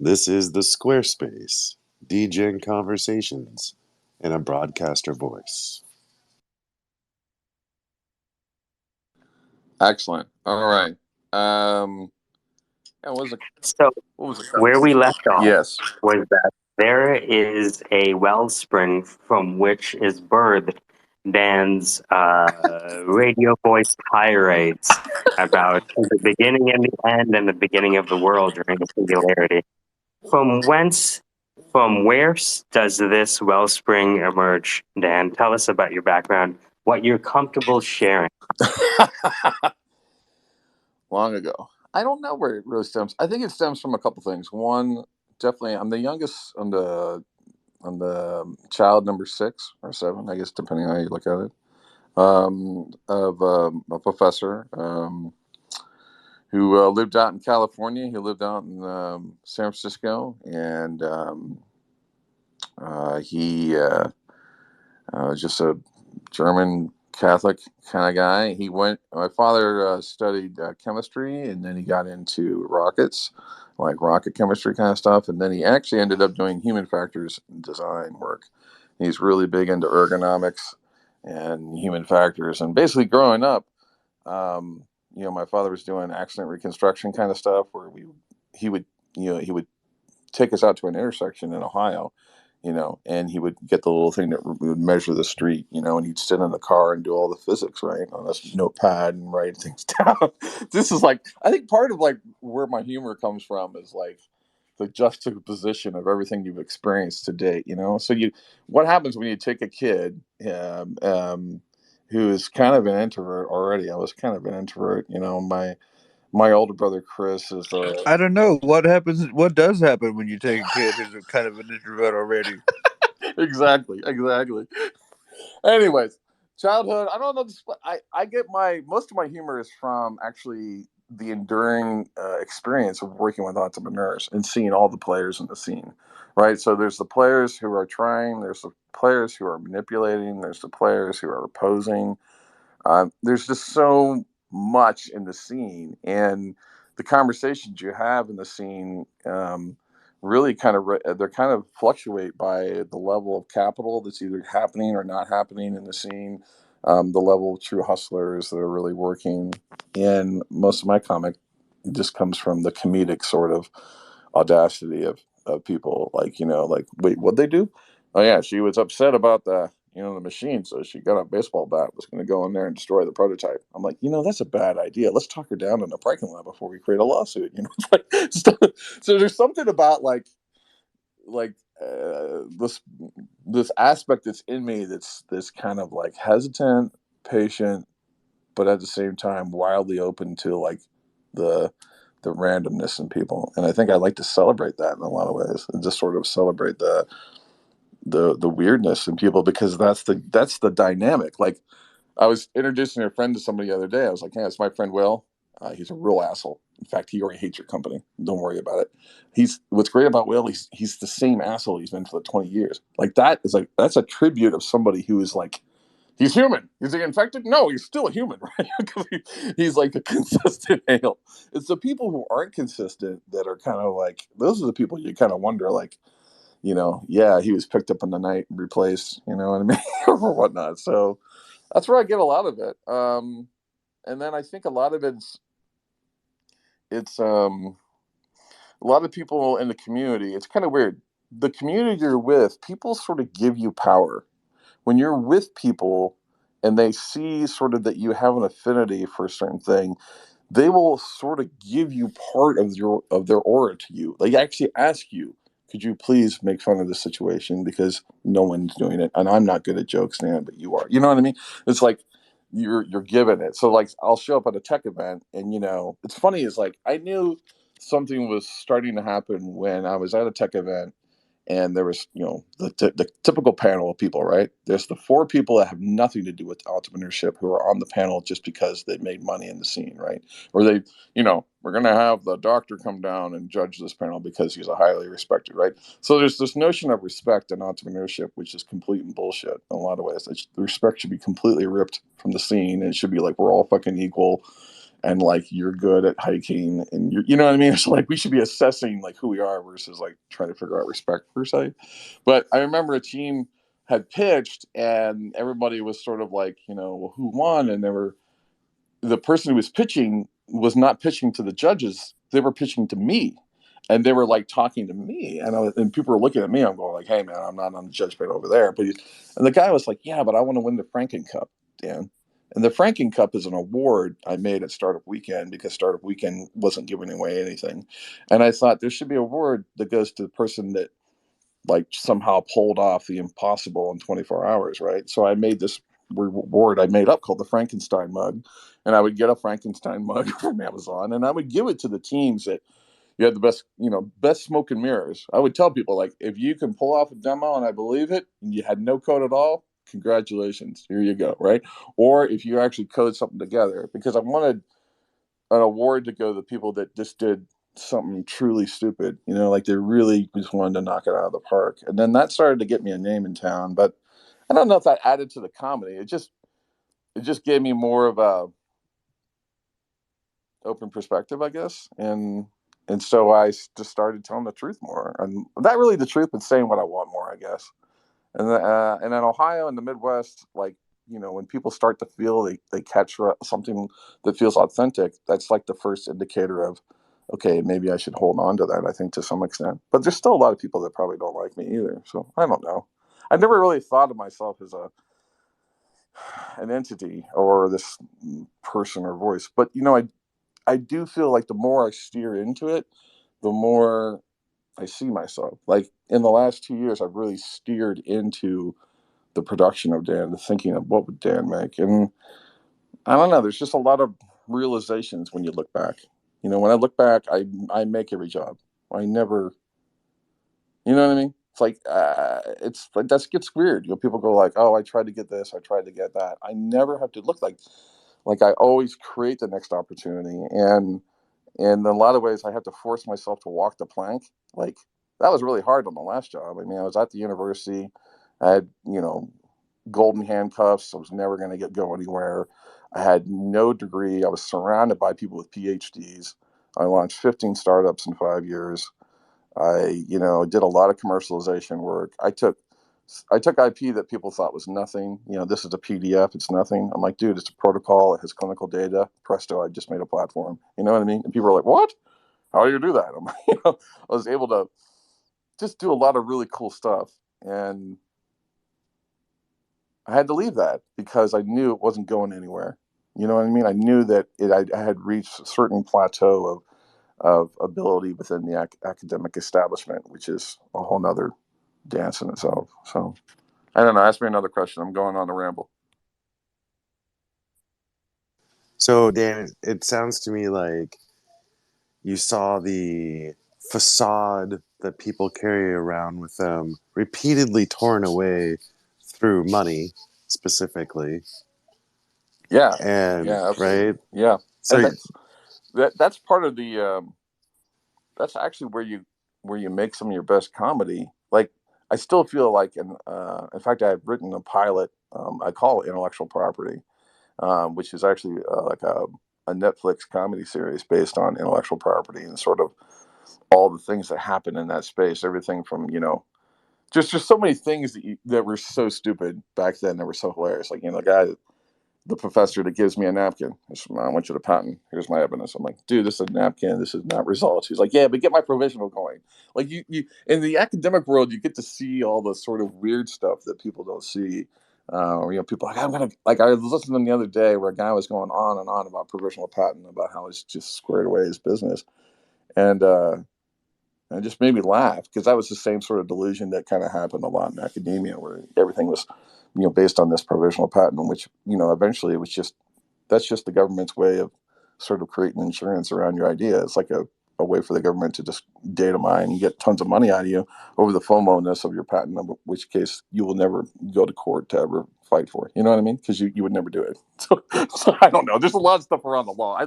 This is the SquareSpace, Degen conversations in a broadcaster voice. Excellent. All right. Yeah, So what was it? where we left off Yes. was that there is a wellspring from which is birthed Dan's radio voice tirades about the beginning and the end and the beginning of the world during the singularity. From whence, from where does this wellspring emerge, Dan? Tell us about your background, what you're comfortable sharing. Long ago. I don't know where it really stems. I think it stems from a couple things. One, definitely, I'm the youngest. I'm the child number 6 or 7, I guess, depending on how you look at it. Of a professor who lived out in California. He lived out in San Francisco, and he was just a German Catholic kind of guy. My father studied chemistry, and then he got into rockets, like rocket chemistry kind of stuff. And then he actually ended up doing human factors design work. He's really big into ergonomics and human factors. And basically, growing up, my father was doing accident reconstruction kind of stuff, where he would, he would take us out to an intersection in Ohio, and he would get the little thing that would measure the street, and he'd sit in the car and do all the physics, right, on this notepad and write things down. This is like, I think part of like where my humor comes from is like the juxtaposition of everything you've experienced to date, So what happens when you take a kid, who is kind of an introvert already? I was kind of an introvert, my older brother Chris is I don't know what happens. What does happen when you take a kid who's a kind of an introvert already? exactly. Anyways, childhood. I don't know. I get most of my humor is from actually the enduring experience of working with entrepreneurs and seeing all the players in the scene. Right. So there's the players who are trying. There's the players who are manipulating. There's the players who are opposing. There's just so much in the scene, and the conversations you have in the scene really they're kind of fluctuate by the level of capital that's either happening or not happening in the scene, the level of true hustlers that are really working. And most of my comic just comes from the comedic sort of audacity of people, like, wait, what'd they do? Oh yeah, she was upset about the machine, so she got a baseball bat, was going to go in there and destroy the prototype. I'm like, that's a bad idea. Let's talk her down in the parking lot before we create a lawsuit. It's like, so there's something about this aspect that's in me that's this kind of like hesitant, patient, but at the same time wildly open to like the the randomness in people. And I think I like to celebrate that in a lot of ways, and just sort of celebrate the weirdness in people, because that's the dynamic. Like, I was introducing a friend to somebody the other day. I was like, "Hey, it's my friend Will. He's a real asshole. In fact, he already hates your company. Don't worry about it. What's great about Will. He's the same asshole he's been for the 20 years. Like, that's a tribute of somebody who is like, he's human. Is he infected? No, he's still a human, right? Because he's like a consistent ale. It's the people who aren't consistent that are kind of like, those are the people you kind of wonder, like, yeah, he was picked up in the night and replaced, you know what I mean, or whatnot. So that's where I get a lot of it. And then I think a lot of it's a lot of people in the community. It's kind of weird. The community you're with, people sort of give you power when you're with people, and they see sort of that you have an affinity for a certain thing. They will sort of give you part of their aura to you. They actually ask you, could you please make fun of this situation, because no one's doing it, and I'm not good at jokes, man, but you are. You know what I mean? It's like you're given it. So like, I'll show up at a tech event, and it's funny, is like, I knew something was starting to happen when I was at a tech event, and there was, the typical panel of people, right? There's the 4 people that have nothing to do with entrepreneurship, who are on the panel just because they made money in the scene, right? Or we're going to have the doctor come down and judge this panel because he's a highly respected, right? So there's this notion of respect in entrepreneurship, which is complete and bullshit in a lot of ways. The respect should be completely ripped from the scene. It should be like, we're all fucking equal, and like you're good at hiking, and you know what I mean. It's like we should be assessing like who we are versus like trying to figure out respect per se. But I remember a team had pitched, and everybody was sort of like, well, who won? And the person who was pitching was not pitching to the judges; they were pitching to me, and they were like talking to me, and people were looking at me. I'm going like, "Hey, man, I'm not on the judge panel over there." And the guy was like, "Yeah, but I want to win the Franken Cup, Dan." And the Franken Cup is an award I made at Startup Weekend because Startup Weekend wasn't giving away anything, and I thought there should be a award that goes to the person that like somehow pulled off the impossible in 24 hours, right? So I made this reward I made up called the Frankenstein mug, and I would get a Frankenstein mug from Amazon, and I would give it to the teams that you had the best smoke and mirrors. I would tell people like, if you can pull off a demo and I believe it, and you had no code at all, congratulations, here you go, right? Or if you actually code something together, because I wanted an award to go to the people that just did something truly stupid, like they really just wanted to knock it out of the park. And then that started to get me a name in town. But I don't know if that added to the comedy. It just gave me more of a open perspective, I guess. And so I just started telling the truth more, and not really the truth, but saying what I want more, I guess. And in Ohio and the Midwest, like, when people start to feel they catch something that feels authentic, that's like the first indicator of, okay, maybe I should hold on to that, I think, to some extent. But there's still a lot of people that probably don't like me either. So I don't know. I never really thought of myself as an entity or this person or voice. But, I do feel like the more I steer into it, the more I see myself. Like in the last 2 years, I've really steered into the production of Dan, the thinking of what would Dan make. And I don't know, there's just a lot of realizations when you look back. When I look back, I make every job. I never, you know what I mean? It's like that gets weird. People go like, "Oh, I tried to get this, I tried to get that." I never have to look like I always create the next opportunity. And in a lot of ways, I have to force myself to walk the plank. Like that was really hard on the last job. I mean, I was at the university. I had, golden handcuffs. I was never going to go anywhere. I had no degree. I was surrounded by people with PhDs. I launched 15 startups in 5 years. I, did a lot of commercialization work. I took IP that people thought was nothing. This is a PDF. It's nothing. I'm like, dude, it's a protocol. It has clinical data. Presto, I just made a platform. You know what I mean? And people are like, what? How do you do that? I'm like, I was able to just do a lot of really cool stuff. And I had to leave that because I knew it wasn't going anywhere. You know what I mean? I knew that I had reached a certain plateau of ability within the academic establishment, which is a whole nother dance in itself. So I don't know. Ask me another question. I'm going on a ramble. So, Dan, it sounds to me like you saw the facade that people carry around with them repeatedly torn away through money, specifically. Yeah. And, Yeah. Absolutely. right? Yeah. So, And that's part of the. That's actually where you make some of your best comedy. Like I still feel like, in fact, I've written a pilot. I call it Intellectual Property, which is actually like a Netflix comedy series based on intellectual property and sort of all the things that happen in that space. Everything from just so many things that were so stupid back then that were so hilarious. Like the professor that gives me a napkin. I want you to patent. Here's my evidence. I'm like, dude, this is a napkin. This is not results. He's like, yeah, but get my provisional going. Like you in the academic world, you get to see all the sort of weird stuff that people don't see. People are like, I'm gonna like. I was listening to them the other day where a guy was going on and on about provisional patent, about how he's just squared away his business, and and it just made me laugh because that was the same sort of delusion that kind of happened a lot in academia, where everything was, based on this provisional patent, which, eventually it was that's just the government's way of sort of creating insurance around your idea. It's like a way for the government to just data mine and get tons of money out of you over the FOMO-ness of your patent, in which case you will never go to court to ever fight for. You know what I mean? Because you would never do it. So I don't know. There's a lot of stuff around the law.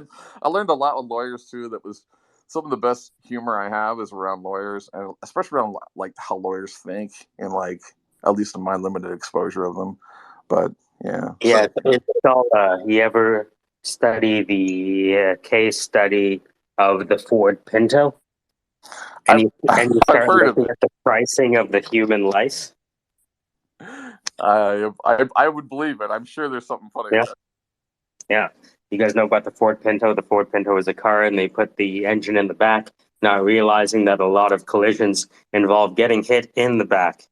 I learned a lot with lawyers too. That was some of the best humor I have is around lawyers, and especially around like how lawyers think, and like at least in my limited exposure of them. But yeah. Yeah, it's called, you ever study the case study of the Ford Pinto, and I've, you I've start heard of looking it. at the pricing of the human life. I would believe it. I'm sure there's something funny Yeah, there. yeah. You guys know about the Ford Pinto? The Ford Pinto is a car, and they put the engine in the back, not realizing that a lot of collisions involve getting hit in the back.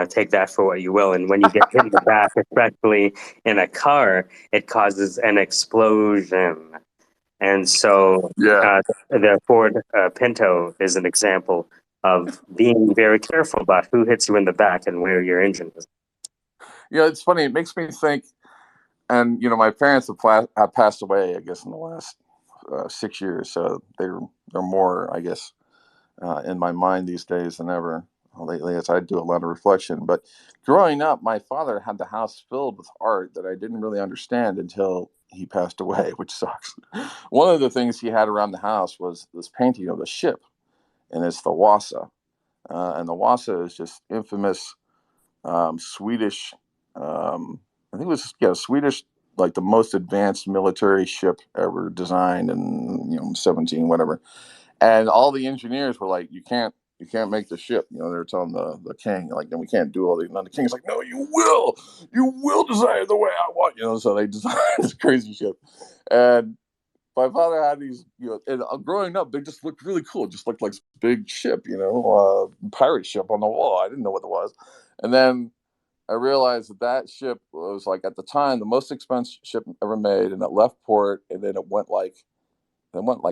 Take that for what you will. And when you get hit in the back, especially in a car, it causes an explosion. And so Yeah. the Ford Pinto is an example of being very careful about who hits you in the back and where your engine is. Yeah, it's funny. It makes me think, and my parents have passed away, I guess, in the last 6 years. So they're more, I guess, in my mind these days than ever. Lately, as I do a lot of reflection. But growing up, my father had the house filled with art that I didn't really understand until he passed away, which sucks. One of the things he had around the house was this painting of a ship, and it's the Wasa. And the Wasa is just infamous Swedish. I think it was Swedish, like the most advanced military ship ever designed in 17 whatever. And all the engineers were like, you can't make the ship. They're telling the king, like, no, we can't do all these. And the king's like, no, you will design it the way I want. So they designed this crazy ship. And my father had these, and growing up, they just looked really cool. It just looked like this big ship, pirate ship on the wall. I didn't know what it was. And then I realized that ship was, like, at the time, the most expensive ship ever made, and it left port, and then it went like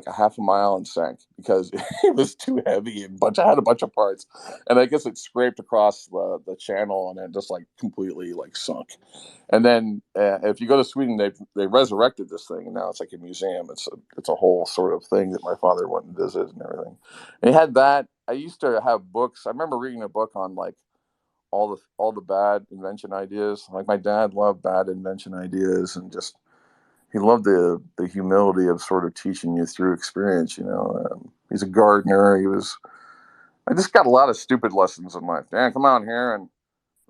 a half a mile and sank because it was too heavy and had a bunch of parts, and I guess it scraped across the channel and it just like completely like sunk. And then if you go to Sweden, they resurrected this thing, and now it's like a museum. It's a whole sort of thing that my father went and visited and everything. And he had that. I used to have books. I remember reading a book on like all the bad invention ideas. Like my dad loved bad invention ideas, and just he loved the humility of sort of teaching you through experience. He's a gardener. I just got a lot of stupid lessons in life. Dan, come out here and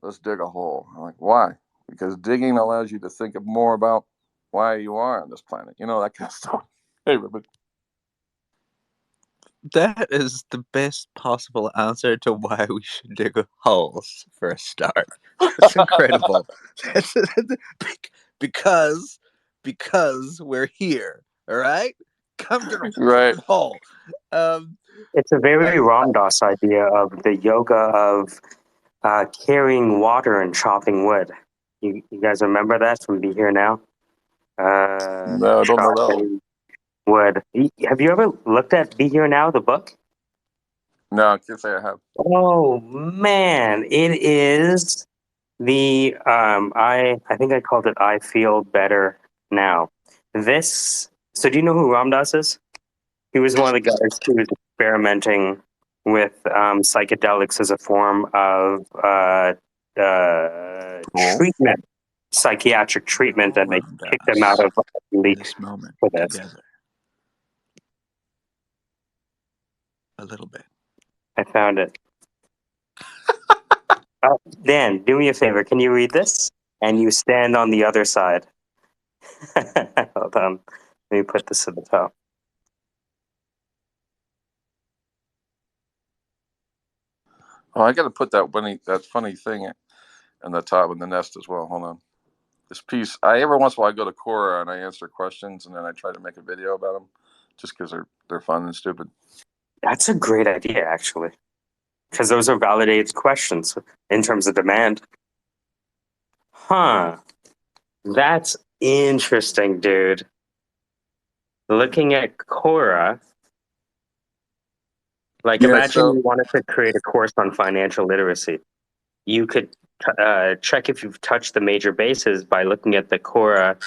let's dig a hole. I'm like, why? Because digging allows you to think more about why you are on this planet. That kind of stuff. Hey, Ruben. That is the best possible answer to why we should dig holes for a start. That's incredible. because we're here. All right, come get a Right. fucking hole. Um, It's a very I, Ram Dass idea of the yoga of carrying water and chopping wood. You guys remember that from Be Here Now? No, I don't know that one. Chopping wood. Have you ever looked at Be Here Now, the book? No, I can't say I have. Oh man, it is the I think I called it I Feel Better Now. This so do you know who Ram Dass is? He was one of the guys who was experimenting with psychedelics as a form of Cool. treatment, psychiatric treatment, and they around kicked him out us of league this moment for this. together a little bit. I found it. Dan, do me a favor. Can you read this? And you stand on the other side. Hold on. Let me put this at the top. Oh, I got to put that funny thing in the top of the nest as well. Hold on. This piece, every once in a while I go to Quora and I answer questions, and then I try to make a video about them, just because they're fun and stupid. That's a great idea, actually, because those are validated questions in terms of demand. Huh. That's interesting, dude. Looking at Quora, like Yeah. imagine So you wanted to create a course on financial literacy. You could check if you've touched the major bases by looking at the Quora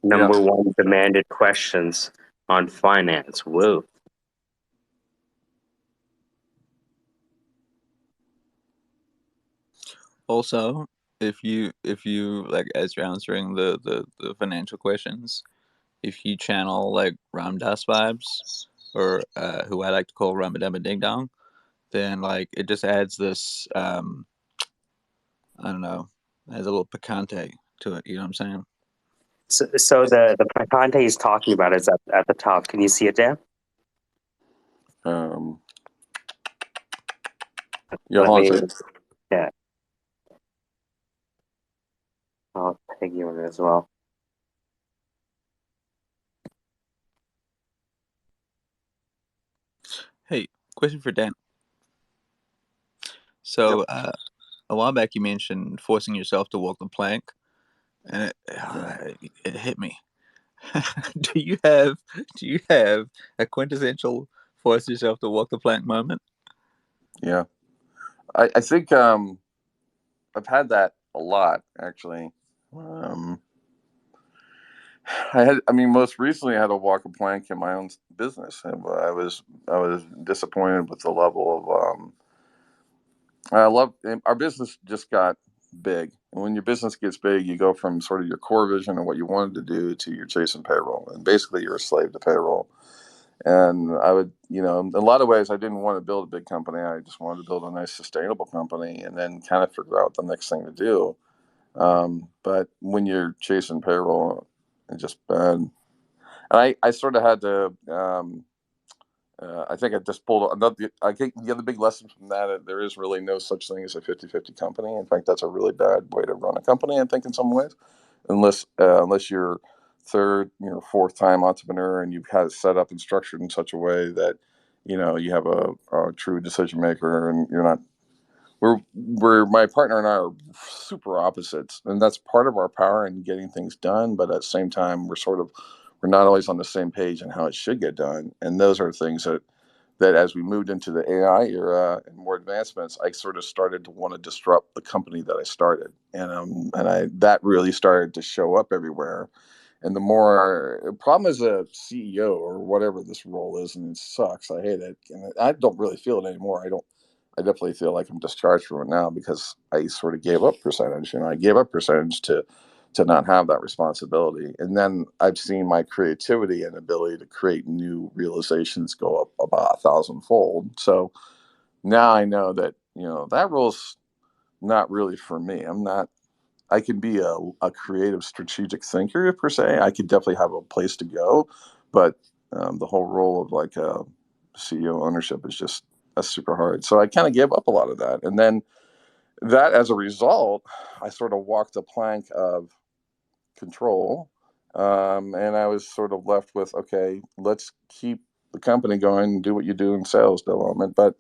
yeah. number one demanded questions on finance. Whoa. Also, if you like, as you're answering the financial questions, if you channel like Ram Dass vibes, or who I like to call Ramadama Ding Dong, then like it just adds this I don't know, adds a little picante to it. You know what I'm saying? So the content he's talking about is at the top. Can you see it, Dan? Yeah, Let hold on me. a second. Yeah. I'll tag you in it as well. Hey, question for Dan. So, a while back you mentioned forcing yourself to walk the plank, and it hit me. do you have a quintessential force yourself to walk the plank moment? Yeah, I think I've had that a lot actually. I mean, most recently I had to walk a plank in my own business. I was disappointed with the level of. I love our business just got big, and when your business gets big, you go from sort of your core vision and what you wanted to do to you're chasing payroll, and basically you're a slave to payroll. And I would, in a lot of ways, I didn't want to build a big company. I just wanted to build a nice, sustainable company, and then kind of figure out the next thing to do. But when you're chasing payroll, it just bad. And I sort of had to. I think I just pulled another. I think the other big lesson from that, there is really no such thing as a 50-50 company. In fact, that's a really bad way to run a company, I think, in some ways, unless you're third, fourth time entrepreneur and you've had it set up and structured in such a way that, you have a true decision maker and you're not. We're my partner and I are super opposites, and that's part of our power in getting things done. But at the same time, we're not always on the same page in how it should get done. And those are things that as we moved into the AI era and more advancements, I sort of started to want to disrupt the company that I started, and I that really started to show up everywhere. And the more problem as a CEO or whatever this role is, and it sucks. I hate it, and I don't really feel it anymore. I don't. I definitely feel like I'm discharged from it now because I sort of gave up percentage. I gave up percentage to not have that responsibility. And then I've seen my creativity and ability to create new realizations go up about 1,000-fold. So now I know that that role's not really for me. I'm not. I can be a creative, strategic thinker per se. I could definitely have a place to go, but the whole role of like a CEO ownership is just that's super hard. So I kind of gave up a lot of that, and then that as a result, I sort of walked the plank of control, and I was sort of left with okay, let's keep the company going and do what you do in sales development, but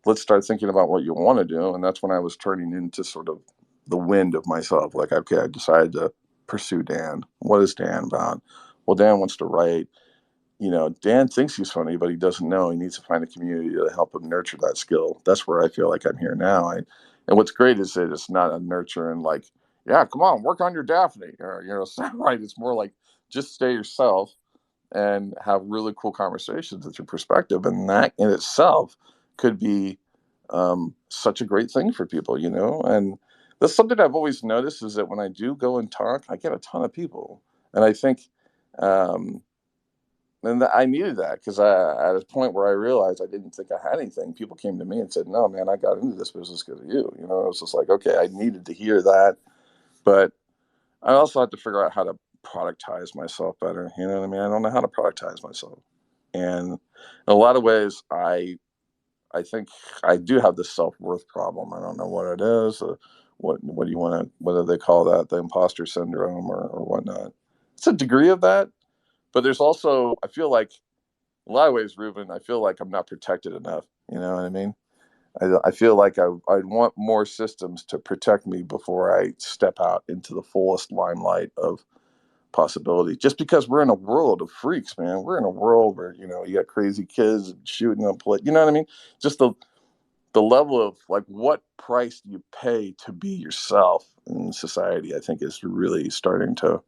let's start thinking about what you want to do. And that's when I was turning into sort of the wind of myself. Like, okay, I decided to pursue Dan. What is Dan about? Well, Dan wants to write. Dan thinks he's funny, but he doesn't know. He needs to find a community to help him nurture that skill. That's where I feel like I'm here now. And what's great is that it's not a nurture and like, yeah, come on, work on your Daphne, or sound right. It's more like just stay yourself and have really cool conversations with your perspective, and that in itself could be such a great thing for people, And that's something I've always noticed is that when I do go and talk, I get a ton of people, and I think. And I needed that because at a point where I realized I didn't think I had anything, people came to me and said, "No, man, I got into this business because of you." It was just like, okay, I needed to hear that, but I also had to figure out how to productize myself better. You know what I mean? I don't know how to productize myself, and in a lot of ways, I think I do have this self-worth problem. I don't know what it is. What do you want to? Whether they call that the imposter syndrome or whatnot. It's a degree of that, but there's also I feel like a lot of ways, Ruben, I feel like I'm not protected enough. You know what I mean? I feel like I'd want more systems to protect me before I step out into the fullest limelight of possibility. Just because we're in a world of freaks, man. We're in a world where you got crazy kids shooting up, you know what I mean? Just the level of like what price do you pay to be yourself in society? I think is really starting to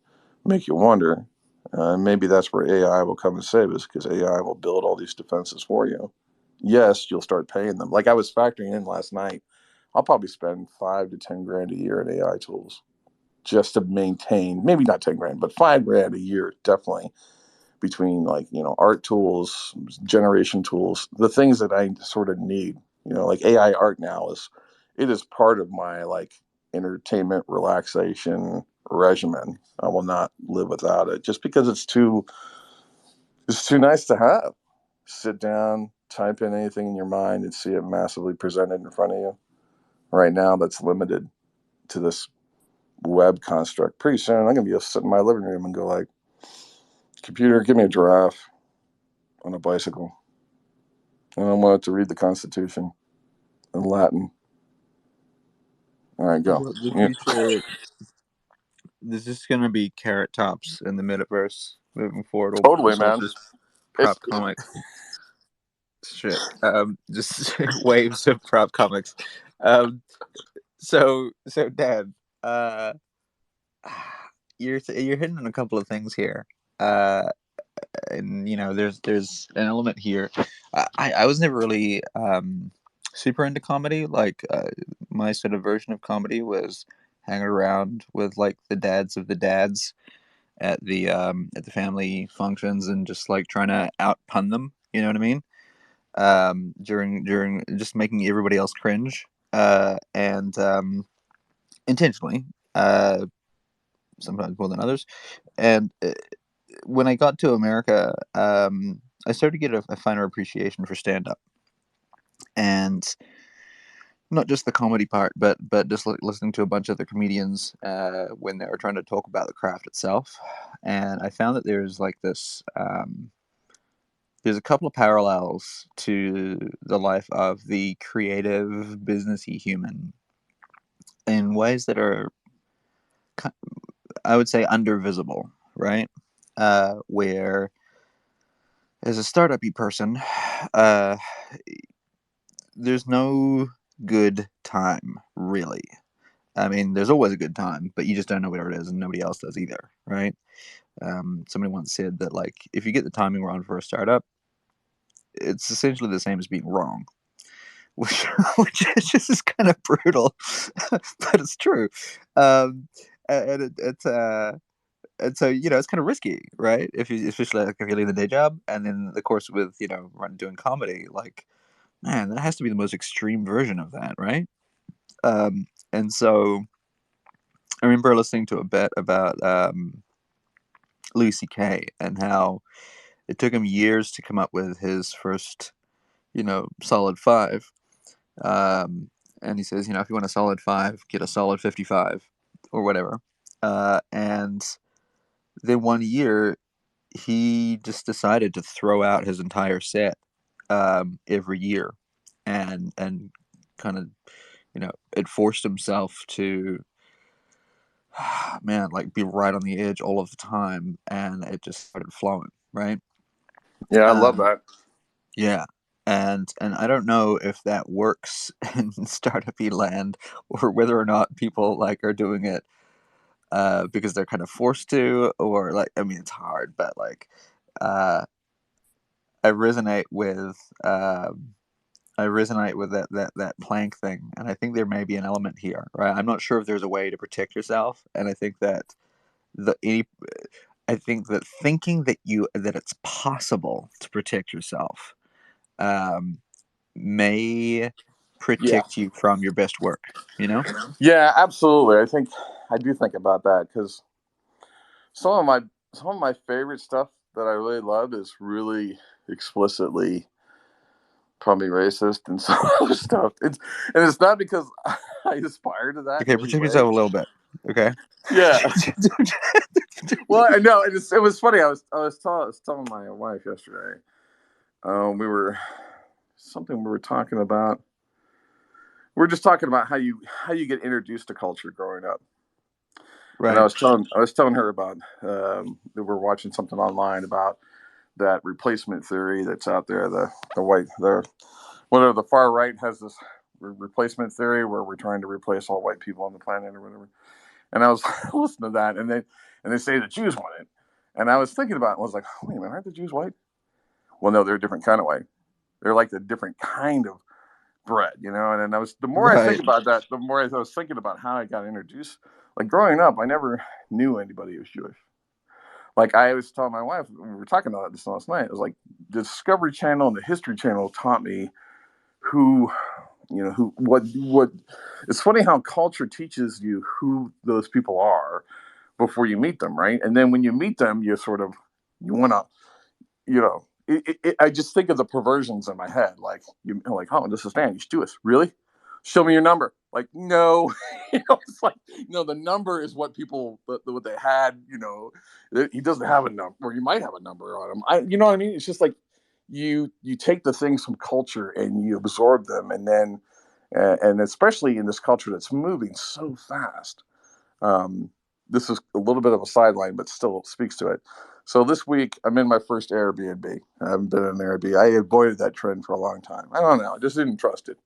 make you wonder. Maybe that's where AI will come and save us because AI will build all these defenses for you. Yes, you'll start paying them. Like I was factoring in last night, I'll probably spend 5 to 10 grand a year in AI tools just to maintain, maybe not 10 grand, but 5 grand a year, definitely between like, art tools, generation tools, the things that I sort of need, like AI art now it is part of my like entertainment, relaxation, regimen. I will not live without it, just because it's too nice to have. Sit down, type in anything in your mind, and see it massively presented in front of you. Right now, that's limited to this web construct. Pretty soon, I'm gonna be able to sit in my living room and go like, "Computer, give me a giraffe on a bicycle, and I want it to read the Constitution in Latin." All right, go. Well, the Yeah. future, there's just going to be carrot tops in the metaverse moving forward. Totally, It's all man. just It's prop comic shit. Just waves of prop comics. Um, so Dan, uh, you're hitting on a couple of things here. And there's an element here. I was never really super into comedy. Like my sort of version of comedy was hanging around with like the dads of the dads at the family functions and just like trying to out pun them. You know what I mean? During just making everybody else cringe, and intentionally, uh, sometimes more than others. And when I got to America, I started to get a finer appreciation for stand up, and not just the comedy part, but just listening to a bunch of the comedians when they were trying to talk about the craft itself. And I found that there's like this. There's a couple of parallels to the life of the creative, businessy human in ways that are, I would say, undervisible, right? Where as a startup-y person, uh, there's no good time, really. I mean, there's always a good time, but you just don't know where it is, and nobody else does either, right? Somebody once said that, like, if you get the timing wrong for a startup, it's essentially the same as being wrong, which which is just kind of brutal, but it's true. Um, and so it's kind of risky, right? If you especially like if you leave the day job, and then of course with doing comedy, like man, that has to be the most extreme version of that, right? And so I remember listening to a bit about Louis C.K. and how it took him years to come up with his first, solid five. And he says, if you want a solid five, get a solid 55 or whatever. And then one year, he just decided to throw out his entire set every year, and kind of it forced himself to man like be right on the edge all of the time, and it just started flowing right. Yeah, I love um, that. yeah, and I don't know if that works in startup land, or whether or not people like are doing it because they're kind of forced to, or like I mean it's hard, but like uh, I resonate with that plank thing, and I think there may be an element here, right? I'm not sure if there's a way to protect yourself, and I think that the any, I think that thinking that it's possible to protect yourself, um, may Yeah, protect you from your best work. You know? yeah, absolutely. I do think about that because some of my favorite stuff that I really love is really explicitly probably racist and some other stuff. It's not because I aspire to that Okay, in any protect way. yourself a little bit. Okay. Yeah. Well, I know it was funny. I was telling my wife yesterday. We were talking about. We are just talking about how you get introduced to culture growing up. And Right. I was telling her about that we're watching something online about that replacement theory that's out there. The far right has this replacement theory where we're trying to replace all white people on the planet or whatever. And I was listening to that, and they say the Jews want it. And I was thinking about it, and I was like, wait a minute, aren't the Jews white? Well, no, they're a different kind of white. They're like the different kind of bread, And then the more I think Right. about that, the more I was thinking about how I got introduced. Like growing up, I never knew anybody who was Jewish. Like I was telling my wife, we were talking about this last night. It was like the Discovery Channel and the History Channel taught me who, what. It's funny how culture teaches you who those people are, before you meet them, right? And then when you meet them, you want to, you know, I just think of the perversions in my head. Like, you're like, oh, this is Dan. You should do this. Really? Show me your number. Like, no. It's like, no, the number is what people, what they had, he doesn't have a number, or you might have a number on him. You know what I mean? It's just like, you take the things from culture and you absorb them. And then, and especially in this culture that's moving so fast. This is a little bit of a sideline, but still speaks to it. So this week, I'm in my first Airbnb. I haven't been in an Airbnb. I avoided that trend for a long time. I don't know. I just didn't trust it.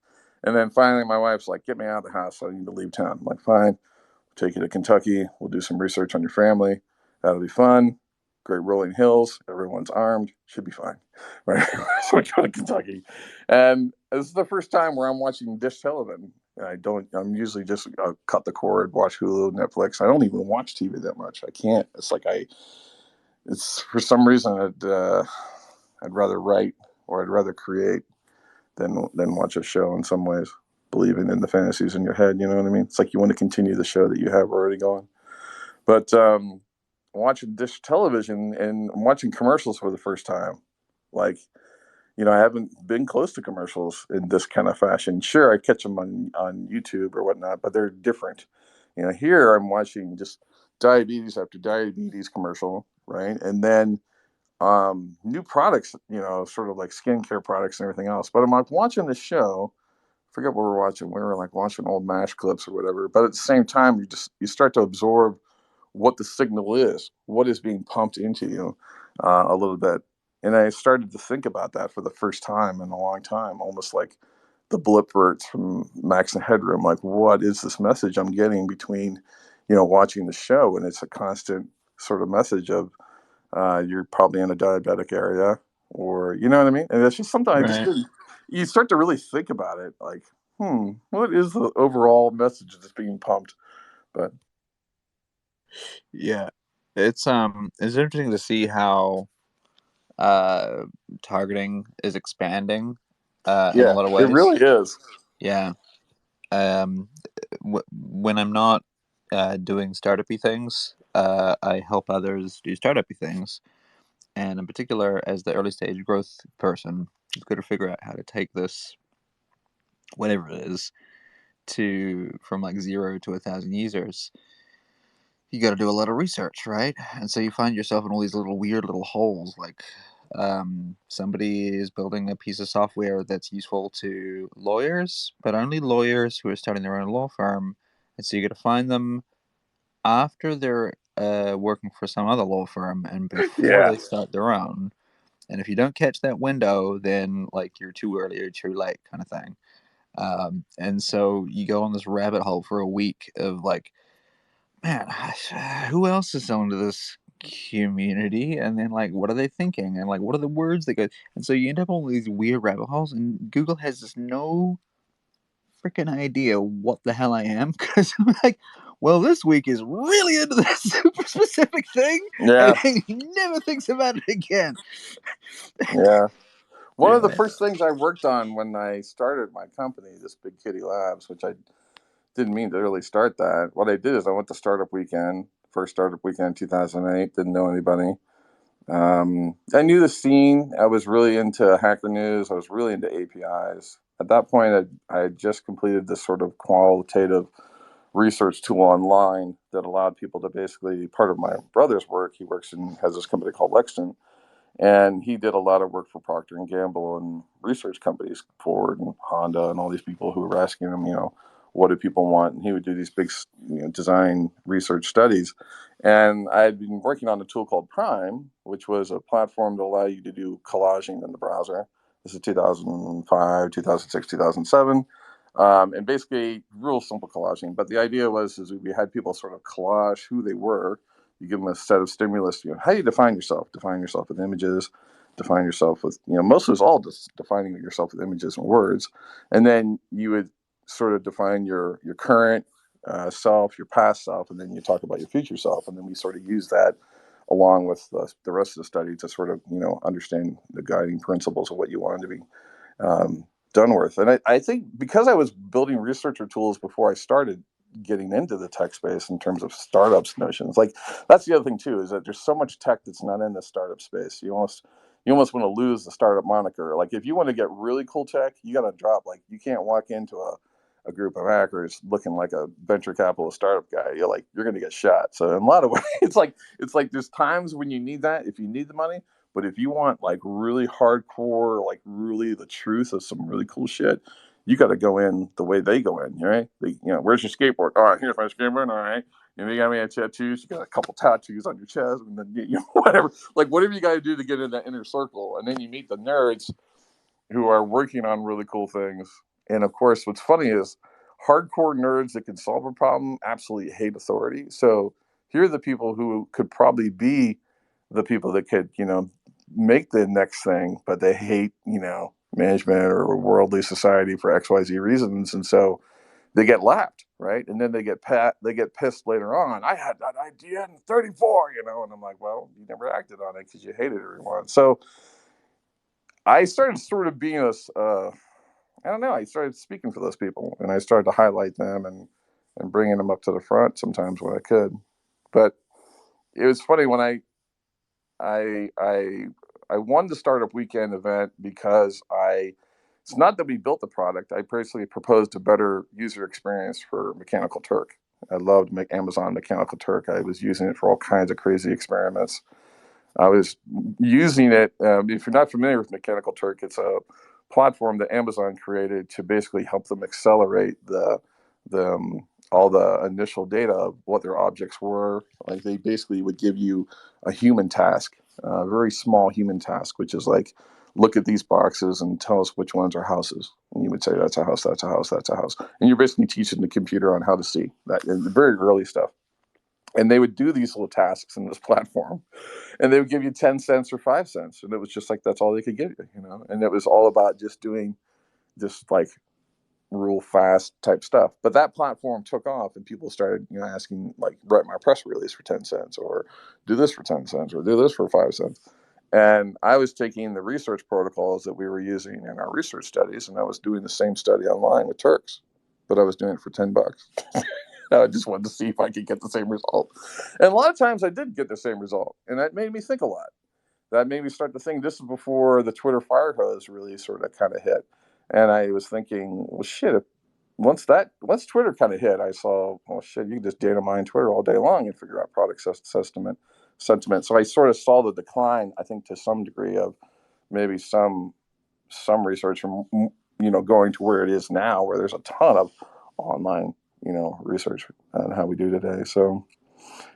And then finally, my wife's like, get me out of the house. I need to leave town. I'm like, fine. We'll take you to Kentucky. We'll do some research on your family. That'll be fun. Great rolling hills. Everyone's armed. Should be fine. Right? So we go to Kentucky. And this is the first time where I'm watching dish television. I'm usually just cut the cord, watch Hulu, Netflix. I don't even watch TV that much. I can't. It's like it's for some reason I'd rather write, or I'd rather create than watch a show in some ways, believing in the fantasies in your head. You know what I mean? It's like you want to continue the show that you have already going. But watching dish television and watching commercials for the first time, like, I haven't been close to commercials in this kind of fashion. Sure, I catch them on YouTube or whatnot, but they're different. Here I'm watching just diabetes after diabetes commercial, right? And then new products, sort of like skincare products and everything else. But I'm like watching the show. Forget what we're watching. We were like watching old MASH clips or whatever. But at the same time, you start to absorb what the signal is, what is being pumped into you a little bit. And I started to think about that for the first time in a long time, almost like the blipverts from Max and Headroom. Like, what is this message I'm getting between, watching the show? And it's a constant sort of message of you're probably in a diabetic area, or, you know what I mean? And it's just something Right. you start to really think about it. Like, what is the overall message that's being pumped? But Yeah. It's interesting to see how targeting is expanding in a yeah, lot of it ways. really is. Yeah. When I'm not doing startup-y things, I help others do startup-y things. And in particular, as the early stage growth person, you've got to figure out how to take this, whatever it is, from like 0 to 1,000 users. You got to do a lot of research, right? And so you find yourself in all these little weird little holes. Like somebody is building a piece of software that's useful to lawyers, but only lawyers who are starting their own law firm. And so you got to find them after they're working for some other law firm and before Yeah. they start their own. And if you don't catch that window, then like you're too early or too late, kind of thing. And so you go on this rabbit hole for a week of like, man, who else is into this community? And then like, what are they thinking? And like, what are the words that go? And so you end up on these weird rabbit holes, and Google has this no freaking idea what the hell I am, because I'm like, well, this week is really into this super specific thing, Yeah. and then he never thinks about it again. Yeah. One of the Yeah. first things I worked on when I started my company, this Big Kitty Labs, which I didn't mean to really start that. What I did is I went to startup weekend, first startup weekend, 2008. Didn't know anybody. I knew the scene. I was really into Hacker News. I was really into APIs. At that point, I had just completed this sort of qualitative research tool online that allowed people to basically, part of my brother's work, he has this company called Lexington, and he did a lot of work for Procter and Gamble and research companies, Ford and Honda, and all these people who were asking him, what do people want? And he would do these big, design research studies. And I had been working on a tool called Prime, which was a platform to allow you to do collaging in the browser. This is 2005, 2006, 2007. And basically, real simple collaging. But the idea is we had people sort of collage who they were. You give them a set of stimulus. How do you define yourself? Define yourself with images. Define yourself with, most of it's all just defining yourself with images and words. And then you would sort of define your current self, your past self, and then you talk about your future self. And then we sort of use that along with the rest of the study to sort of, understand the guiding principles of what you wanted to be done with. And I think because I was building researcher tools before I started getting into the tech space in terms of startups notions. Like that's the other thing too, is that there's so much tech that's not in the startup space. You almost want to lose the startup moniker. Like if you want to get really cool tech, you got to drop. Like you can't walk into a group of hackers looking like a venture capitalist startup guy. You're going to get shot. So in a lot of ways, it's like there's times when you need that if you need the money. But if you want like really hardcore, like really the truth of some really cool shit, you got to go in the way they go in, right? Where's your skateboard? All right, here's my skateboard. All right, you got any tattoos? You got a couple tattoos on your chest, and then whatever you got to do to get in that inner circle, and then you meet the nerds who are working on really cool things. And of course, what's funny is hardcore nerds that can solve a problem absolutely hate authority. So here are the people who could probably be the people that could, make the next thing, but they hate, management or worldly society for XYZ reasons. And so they get lapped, right? And then they get pissed later on. I had that idea in 34, and I'm like, well, you never acted on it because you hated everyone. So I started sort of being I don't know, I started speaking for those people, and I started to highlight them and bringing them up to the front sometimes when I could. But it was funny when I won the startup weekend event because it's not that we built the product. I personally proposed a better user experience for Mechanical Turk. I loved Amazon Mechanical Turk. I was using it for all kinds of crazy experiments. I was using it. If you're not familiar with Mechanical Turk, it's a platform that Amazon created to basically help them accelerate all the initial data of what their objects were. Like they basically would give you a human task, a very small human task, which is like, look at these boxes and tell us which ones are houses. And you would say, that's a house, that's a house, that's a house. And you're basically teaching the computer on how to see that in the very early stuff. And they would do these little tasks in this platform, and they would give you 10 cents or 5 cents. And it was just like, that's all they could give you, and it was all about just doing just like real fast type stuff. But that platform took off, and people started, asking, like, write my press release for 10 cents, or do this for 10 cents, or do this for 5 cents. And I was taking the research protocols that we were using in our research studies, and I was doing the same study online with Turks, but I was doing it for $10. I just wanted to see if I could get the same result. And a lot of times I did get the same result. And that made me think a lot. That made me start to think. This is before the Twitter fire hose really sort of kind of hit. And I was thinking, well, shit, once Twitter kind of hit, I saw, oh, shit, you can just data mine Twitter all day long and figure out product sentiment. So I sort of saw the decline, I think, to some degree of maybe some research from, going to where it is now, where there's a ton of online research on how we do today. So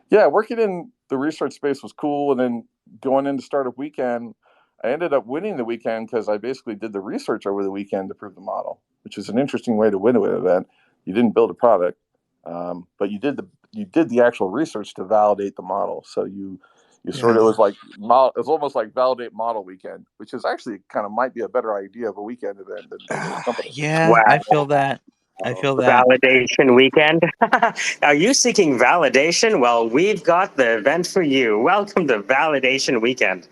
yeah, working in the research space was cool. And then going into startup weekend, I ended up winning the weekend because I basically did the research over the weekend to prove the model, which is an interesting way to win an event. You didn't build a product, but you did the actual research to validate the model. So you sort of, it was almost like validate model weekend, which is actually kind of might be a better idea of a weekend event than a company. Yeah, Wow. I feel that. Validation weekend. Are you seeking validation? Well, we've got the event for you. Welcome to Validation Weekend.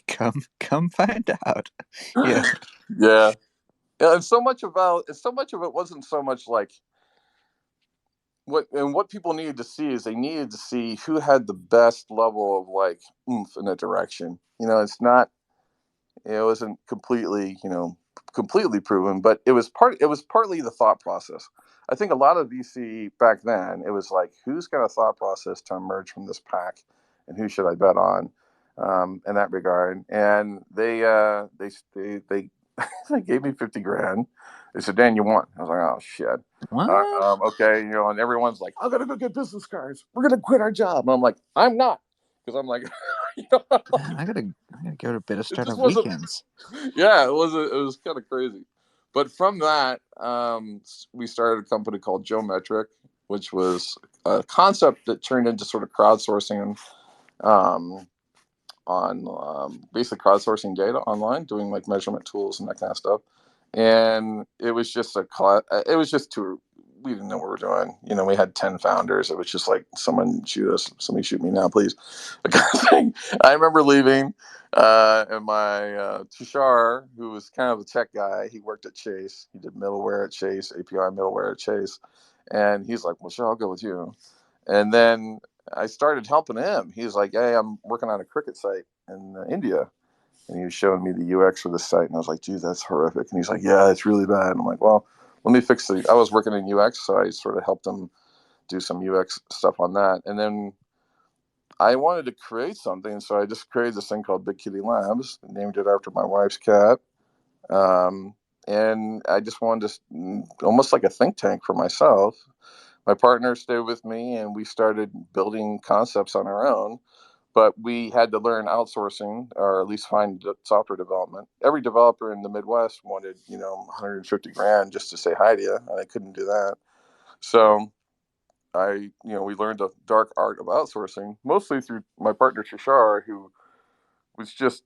Come find out. Yeah. Yeah. And so much of it wasn't so much like what people needed to see is they needed to see who had the best level of like oomph in a direction. It wasn't completely proven, but it was partly the thought process. I think a lot of VC back then, it was like, who's got a thought process to emerge from this pack, and who should I bet on, in that regard. And they they gave me 50 grand. They said, Dan, you won. I was like, oh shit. What? Okay, and everyone's like, I'm gonna go get business cards. We're gonna quit our job. And I'm like, I'm not, because I'm like, I gotta go to a bit of startup wasn't, weekends. yeah, it was kind of crazy. But from that, we started a company called Geometric, which was a concept that turned into sort of crowdsourcing on basically crowdsourcing data online, doing like measurement tools and that kind of stuff. And it was just we didn't know what we were doing. We had 10 founders. It was just like, somebody shoot me now, please. The kind of thing. I remember leaving, and my Tushar, who was kind of a tech guy, he worked at Chase. He did middleware at Chase, API middleware at Chase. And he's like, well, sure, I'll go with you. And then I started helping him. He's like, hey, I'm working on a cricket site in India. And he was showing me the UX for the site. And I was like, geez, that's horrific. And he's like, yeah, it's really bad. And I'm like, well, let me fix I was working in UX, so I sort of helped him do some UX stuff on that. And then I wanted to create something. So I just created this thing called Big Kitty Labs, named it after my wife's cat. And I just wanted to, almost like a think tank for myself. My partner stayed with me, and we started building concepts on our own. But we had to learn outsourcing, or at least find software development. Every developer in the Midwest wanted, 150 grand just to say hi to you, and I couldn't do that. So we learned the dark art of outsourcing, mostly through my partner Shashar, who was just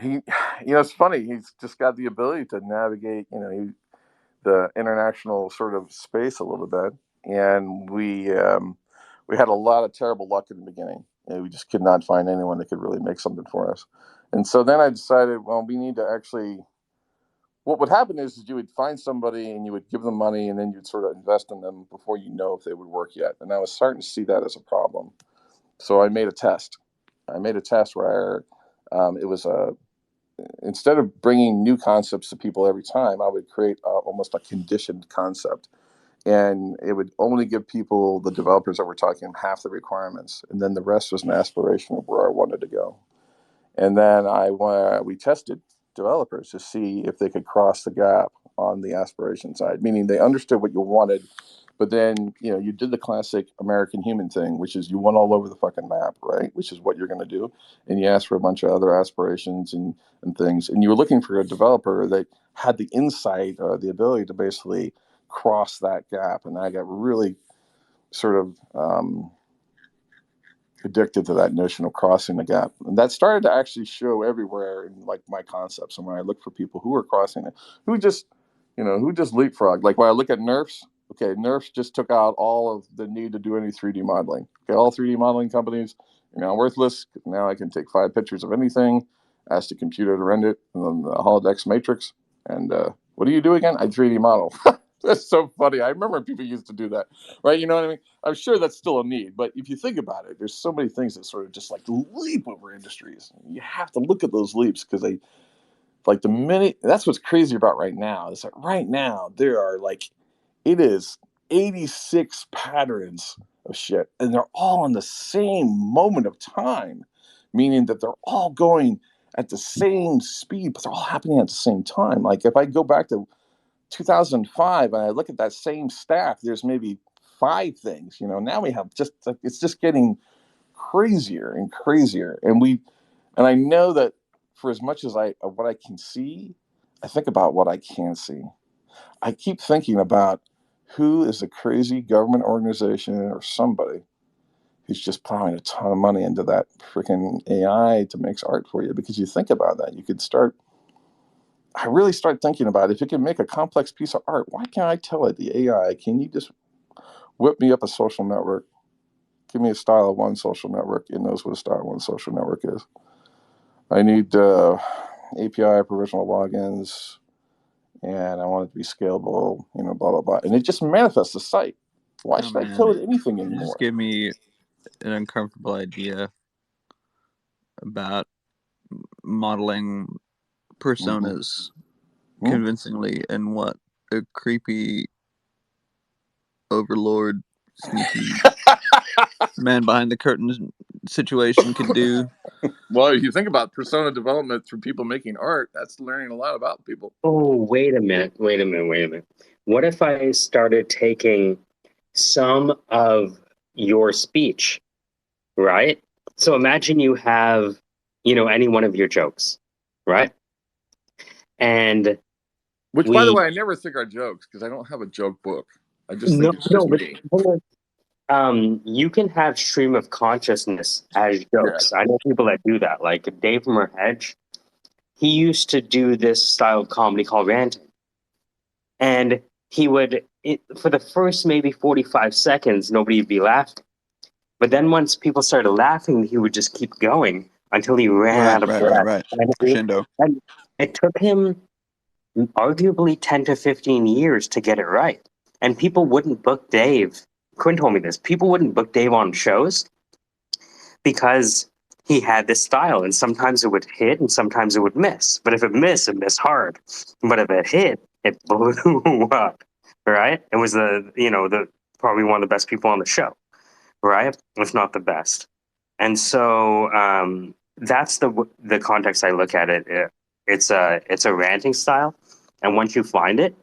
it's funny. He's just got the ability to navigate, the international sort of space a little bit, and we had a lot of terrible luck in the beginning. We just could not find anyone that could really make something for us. And so then I decided, well, we need to actually. What would happen is you would find somebody and you would give them money, and then you'd sort of invest in them before you know if they would work yet. And I was starting to see that as a problem. So I made a test. Where it was instead of bringing new concepts to people every time, I would create almost a conditioned concept. And it would only give people, the developers that we're talking, half the requirements. And then the rest was an aspiration of where I wanted to go. And then we tested developers to see if they could cross the gap on the aspiration side, meaning they understood what you wanted, but then you did the classic American human thing, which is you went all over the fucking map, right? Which is what you're going to do, and you asked for a bunch of other aspirations and things, and you were looking for a developer that had the insight or the ability to basically cross that gap. And I got really sort of addicted to that notion of crossing the gap, and that started to actually show everywhere in like my concepts. And when I look for people who are crossing it, who just leapfrog, like when I look at nerfs, okay, nerfs just took out all of the need to do any 3D modeling. Okay, all 3D modeling companies are now worthless. Now I can take 5 pictures of anything, ask the computer to render it, and then the holodeck matrix, and what do you do again? I 3D model. That's so funny. I remember people used to do that, right? You know what I mean? I'm sure that's still a need, but if you think about it, there's so many things that sort of just like leap over industries. You have to look at those leaps because they, like the minute, that's what's crazy about right now. Is that right now there are it is 86 patterns of shit, and they're all in the same moment of time, meaning that they're all going at the same speed, but they're all happening at the same time. Like if I go back to 2005 and I look at that same stack, there's maybe 5 things. Now we have it's just getting crazier and crazier. And I know that for as much as what I can see, I think about what I can't see. I keep thinking about who is a crazy government organization or somebody who's just plowing a ton of money into that freaking AI to make art for you. Because you think about that, I really start thinking about if it can make a complex piece of art, why can't I tell it, the AI, can you just whip me up a social network? Give me a style of one social network. It knows what a style of one social network is. I need API provisional logins, and I want it to be scalable, blah, blah, blah. And it just manifests the site. Why should I code anything You anymore? just give me an uncomfortable idea about modeling personas convincingly and what a creepy overlord, sneaky man behind the curtain situation could do. Well, if you think about persona development through people making art, that's learning a lot about people. Oh, wait a minute. What if I started taking some of your speech, right? So imagine you have, any one of your jokes, right? And which, by the way, I never think are jokes because I don't have a joke book. I just think it's just me. You can have stream of consciousness as jokes. Yeah. I know people that do that. Like Dave from Her Hedge, he used to do this style of comedy called ranting. And he would, for the first maybe 45 seconds, nobody would be laughing. But then once people started laughing, he would just keep going until he ran out of breath. Right. Crescendo. And it took him arguably 10 to 15 years to get it right. And people wouldn't book Dave. Quinn told me this. People wouldn't book Dave on shows because he had this style, and sometimes it would hit and sometimes it would miss. But if it missed, it missed hard. But if it hit, it blew up. Right? It was the probably one of the best people on the show, right? If not the best. And so that's the context I look at it. It's a ranting style, and once you find it,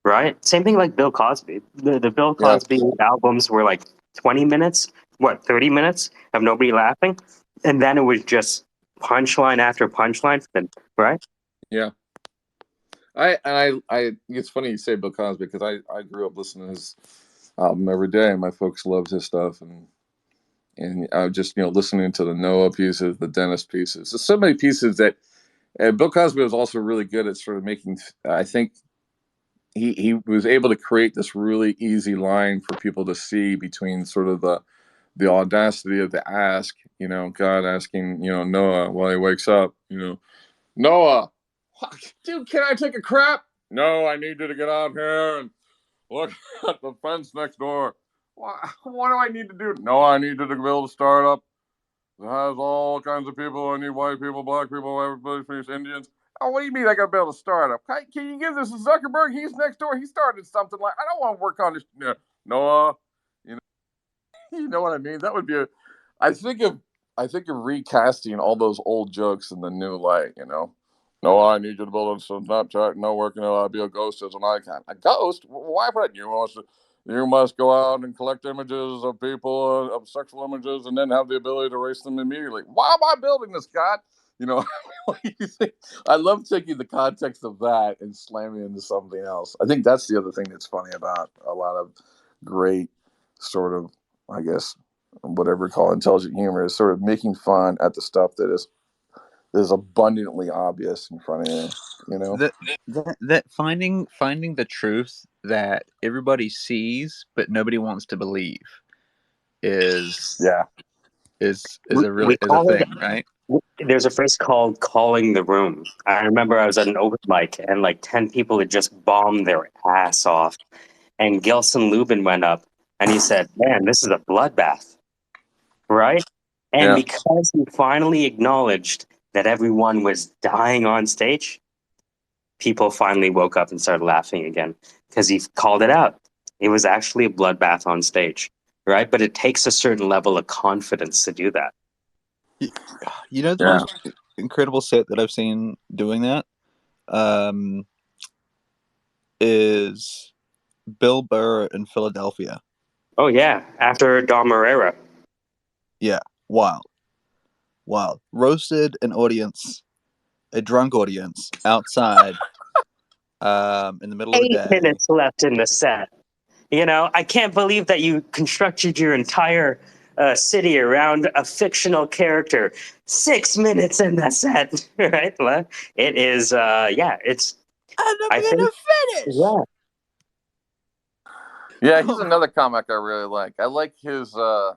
right? Same thing like Bill Cosby. The Bill Yeah. Cosby albums were like 20 minutes, 30 minutes of nobody laughing, and then it was just punchline after punchline, right? Yeah. It's funny you say Bill Cosby because I grew up listening to his album every day. My folks loved his stuff, and I was just listening to the Noah pieces, the Dennis pieces. There's so many pieces that Bill Cosby was also really good at sort of making. I think he was able to create this really easy line for people to see between sort of the audacity of the ask, God asking, Noah while he wakes up, Noah, dude, can I take a crap? No, I need you to get out here and look at the fence next door. What do I need to do? No, I need you to build a startup that has all kinds of people. I need white people, black people, everybody, Indians. Oh, what do you mean I got to build a startup? Can you give this to Zuckerberg? He's next door. He started something like, I don't want to work on this. Noah, you know what I mean? That would be I think of recasting all those old jokes in the new light, No, I need you to build some Snapchat. No working, I'll be a ghost as an icon. A ghost? Why would you must go out and collect images of people, of sexual images, and then have the ability to erase them immediately. Why am I building this, God? What do you think? I love taking the context of that and slamming it into something else. I think that's the other thing that's funny about a lot of great sort of, I guess, whatever we call intelligent humor, is sort of making fun at the stuff that is abundantly obvious in front of you. That finding the truth that everybody sees but nobody wants to believe is Yeah. is We, a we really is a call it. thing, right? There's a phrase called calling the room. I remember I was at an open mic and like 10 people had just bombed their ass off. And Gilson Lubin went up and he said, "Man, this is a bloodbath." Right? And Yeah. because he finally acknowledged that everyone was dying on stage, people finally woke up and started laughing again because he called it out. It was actually a bloodbath on stage. Right? But it takes a certain level of confidence to do that. The Yeah. most incredible set that I've seen doing that is Bill Burr in Philadelphia. Oh, yeah. After Dom Herrera. Yeah, wild. Roasted an audience, a drunk audience, outside in the middle of the 8 day. minutes left in the set. I can't believe that you constructed your entire city around a fictional character. 6 minutes in the set, right? It is, it's. And I'm I gonna think, finish. yeah. Yeah, he's another comic I really like. I like his the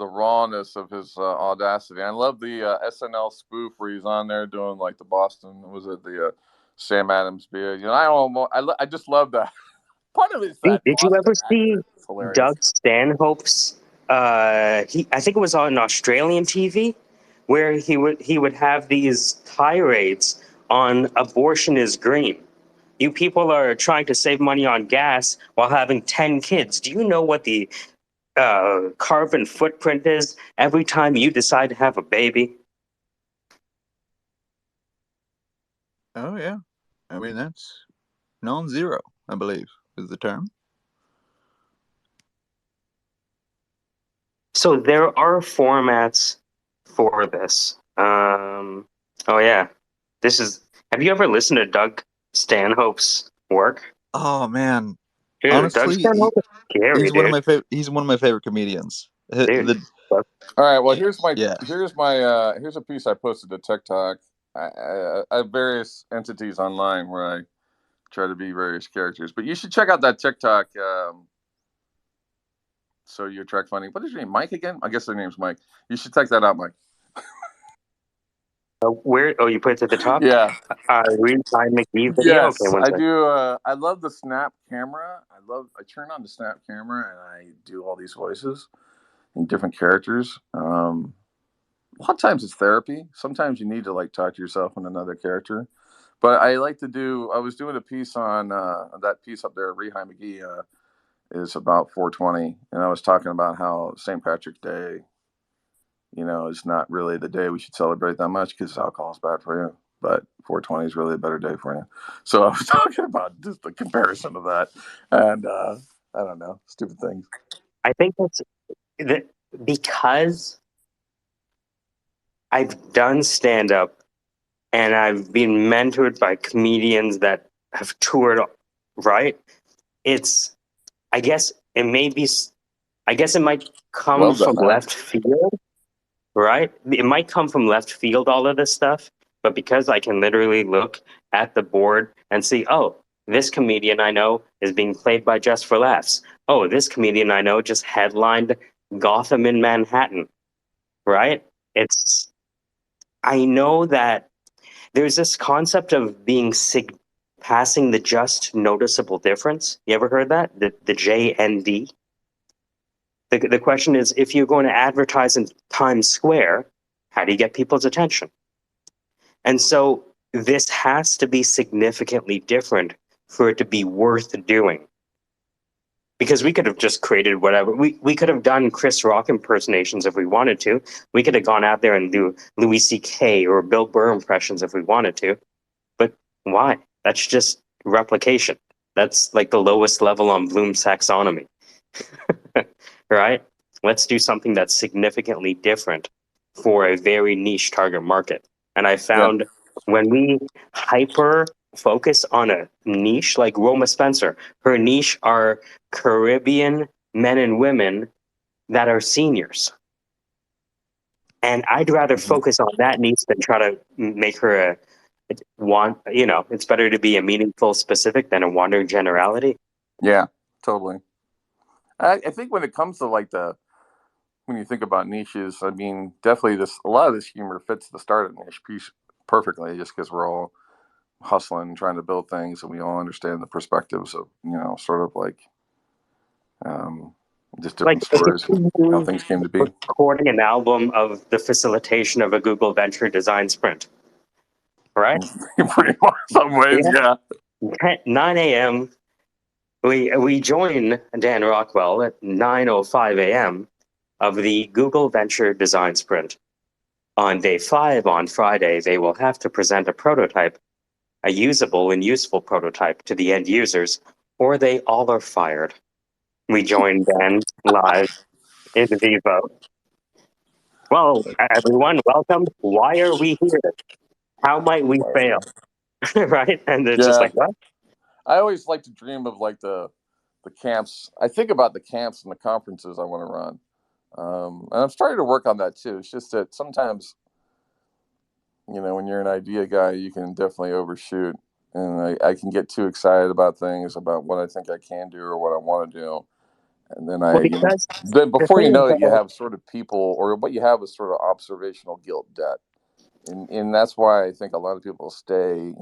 rawness of his audacity. I love the SNL spoof where he's on there doing like the Boston, was it the Sam Adams beard? I just love that. Part of it's Dude, that did you Boston ever see accent. It's hilarious. Doug Stanhope's? I think it was on Australian TV, where he would have these tirades on abortion is green. You people are trying to save money on gas while having 10 kids. Do you know what the carbon footprint is every time you decide to have a baby? Oh yeah, I mean that's non-zero, I believe, is the term. So there are formats for this. Oh yeah, this is. Have you ever listened to Doug Stanhope's work? Oh man, Dude, Doug honestly, Stanhope is scary, he's one of dude. my favorite. He's one of my favorite comedians. Dude. All right. Well, here's Yeah. a piece I posted to TikTok. I have various entities online where I try to be various characters, but you should check out that TikTok. So you attract funny. What is your name, Mike again? I guess their name's Mike. You should check that out, Mike. Where? Oh, you put it at the top. Yeah. Read by McGee video. Okay, Yes, one I second. do. I love the Snap camera. I turn on the Snap camera and I do all these voices and different characters. A lot of times it's therapy. Sometimes you need to like talk to yourself in another character. But I like to do. I was doing a piece on that piece up there. Rehi McGee is about 420, and I was talking about how St. Patrick's Day, is not really the day we should celebrate that much because alcohol is bad for you. But 420 is really a better day for you. So I was talking about just the comparison of that, and I don't know, stupid things. I think that's because I've done stand up and I've been mentored by comedians that have toured, right? It's, I guess it may be, I guess it might come Love that, from man. left field, right? It might come from left field, all of this stuff, but because I can literally look at the board and see, oh, this comedian I know is being played by Just for Laughs. Oh, this comedian I know just headlined Gotham in Manhattan, right? I know that there's this concept of being passing the just noticeable difference. You ever heard that? The JND? The question is, if you're going to advertise in Times Square, how do you get people's attention? And so this has to be significantly different for it to be worth doing. Because we could have just created whatever. We could have done Chris Rock impersonations if we wanted to. We could have gone out there and do Louis C.K. or Bill Burr impressions if we wanted to. But why? That's just replication. That's like the lowest level on Bloom's taxonomy. Right? Let's do something that's significantly different for a very niche target market. And I found when we hyper focus on a niche, like Roma Spencer, her niche are Caribbean men and women that are seniors. And I'd rather focus on that niche than try to make her it's better to be a meaningful specific than a wandering generality. Yeah, totally. I think when it comes to when you think about niches, I mean, definitely a lot of this humor fits the startup niche piece perfectly, just because we're all hustling, trying to build things, and we all understand the perspectives of sort of like just different stories and how things came to be. Recording an album of the facilitation of a Google Venture design sprint, right? Pretty much, some ways, yeah. 9 a.m. We join Dan Rockwell at 9:05 a.m. of the Google Venture Design Sprint. On day 5, on Friday, they will have to present a prototype, a usable and useful prototype to the end users, or they all are fired. We join Dan live in vivo. Well, everyone, welcome. Why are we here? How might we fail? Right? And they're just like, what? I always like to dream of like the camps. I think about the camps and the conferences I want to run. And I'm starting to work on that too. It's just that sometimes, when you're an idea guy, you can definitely overshoot. And I can get too excited about things, about what I think I can do or what I want to do. And then then before you know it, you have sort of people, or what you have is sort of observational guilt debt. And that's why I think a lot of people stay,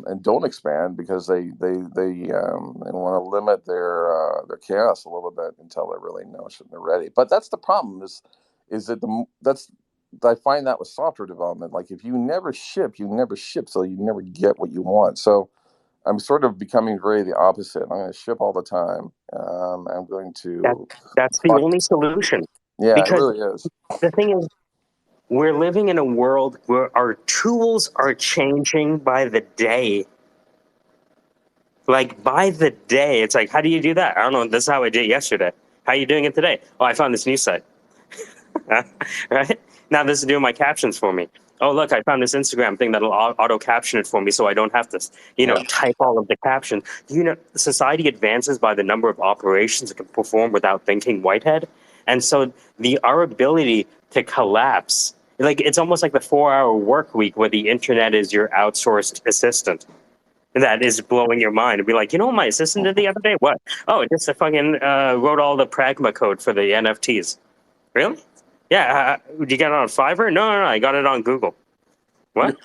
and don't expand, because they want to limit their chaos a little bit until they're really notion they're ready. But that's the problem is that I find that with software development. Like, if you never ship, so you never get what you want. So I'm sort of becoming very the opposite. I'm going to ship all the time. I'm going to. That's the only solution. Yeah, because it really is. The thing is, we're living in a world where our tools are changing by the day. Like, by the day. It's like, how do you do that? I don't know. This is how I did it yesterday. How are you doing it today? Oh, I found this new site. Right? Now this is doing my captions for me. Oh, look, I found this Instagram thing that'll auto caption it for me so I don't have to, type all of the captions. Society advances by the number of operations it can perform without thinking, Whitehead. And so our ability to collapse, like, it's almost like the 4-hour work week where the internet is your outsourced assistant. That is blowing your mind. And be like, what my assistant did the other day? What? Oh, it just fucking wrote all the pragma code for the NFTs. Really? Yeah, did you get it on Fiverr? No, I got it on Google. What?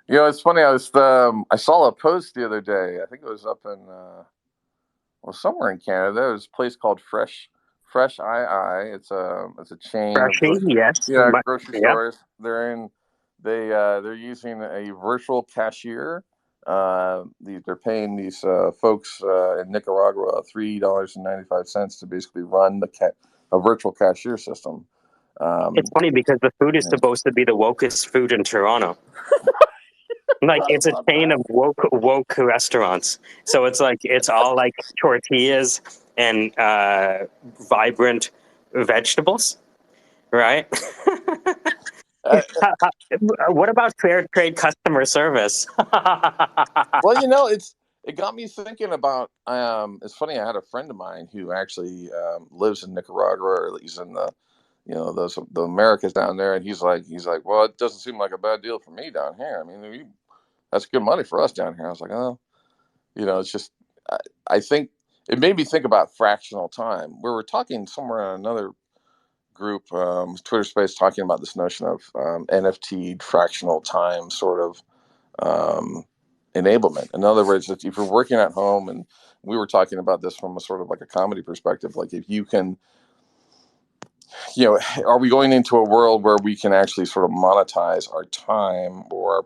You know, it's funny. I saw a post the other day. I think it was up in somewhere in Canada. There's a place called Fresh II. It's a chain of Freshie, yes. grocery Yeah. stores. They're using a virtual cashier. They're paying these folks in Nicaragua $3.95 to basically run a virtual cashier system. It's funny because the food is supposed to be the wokest food in Toronto. Like it's a chain of woke restaurants. So it's all like tortillas and vibrant vegetables, right? What about fair trade customer service? Well, you know, it got me thinking about. It's funny. I had a friend of mine who actually lives in Nicaragua, or he's in the the Americas down there, and he's like, well, it doesn't seem like a bad deal for me down here. I mean, that's good money for us down here. I was like, oh, it's just. I think it made me think about fractional time. We were talking somewhere in another group, Twitter space, talking about this notion of NFT fractional time sort of enablement. In other words, if you're working at home, and we were talking about this from a sort of like a comedy perspective, like if you can, are we going into a world where we can actually sort of monetize our time or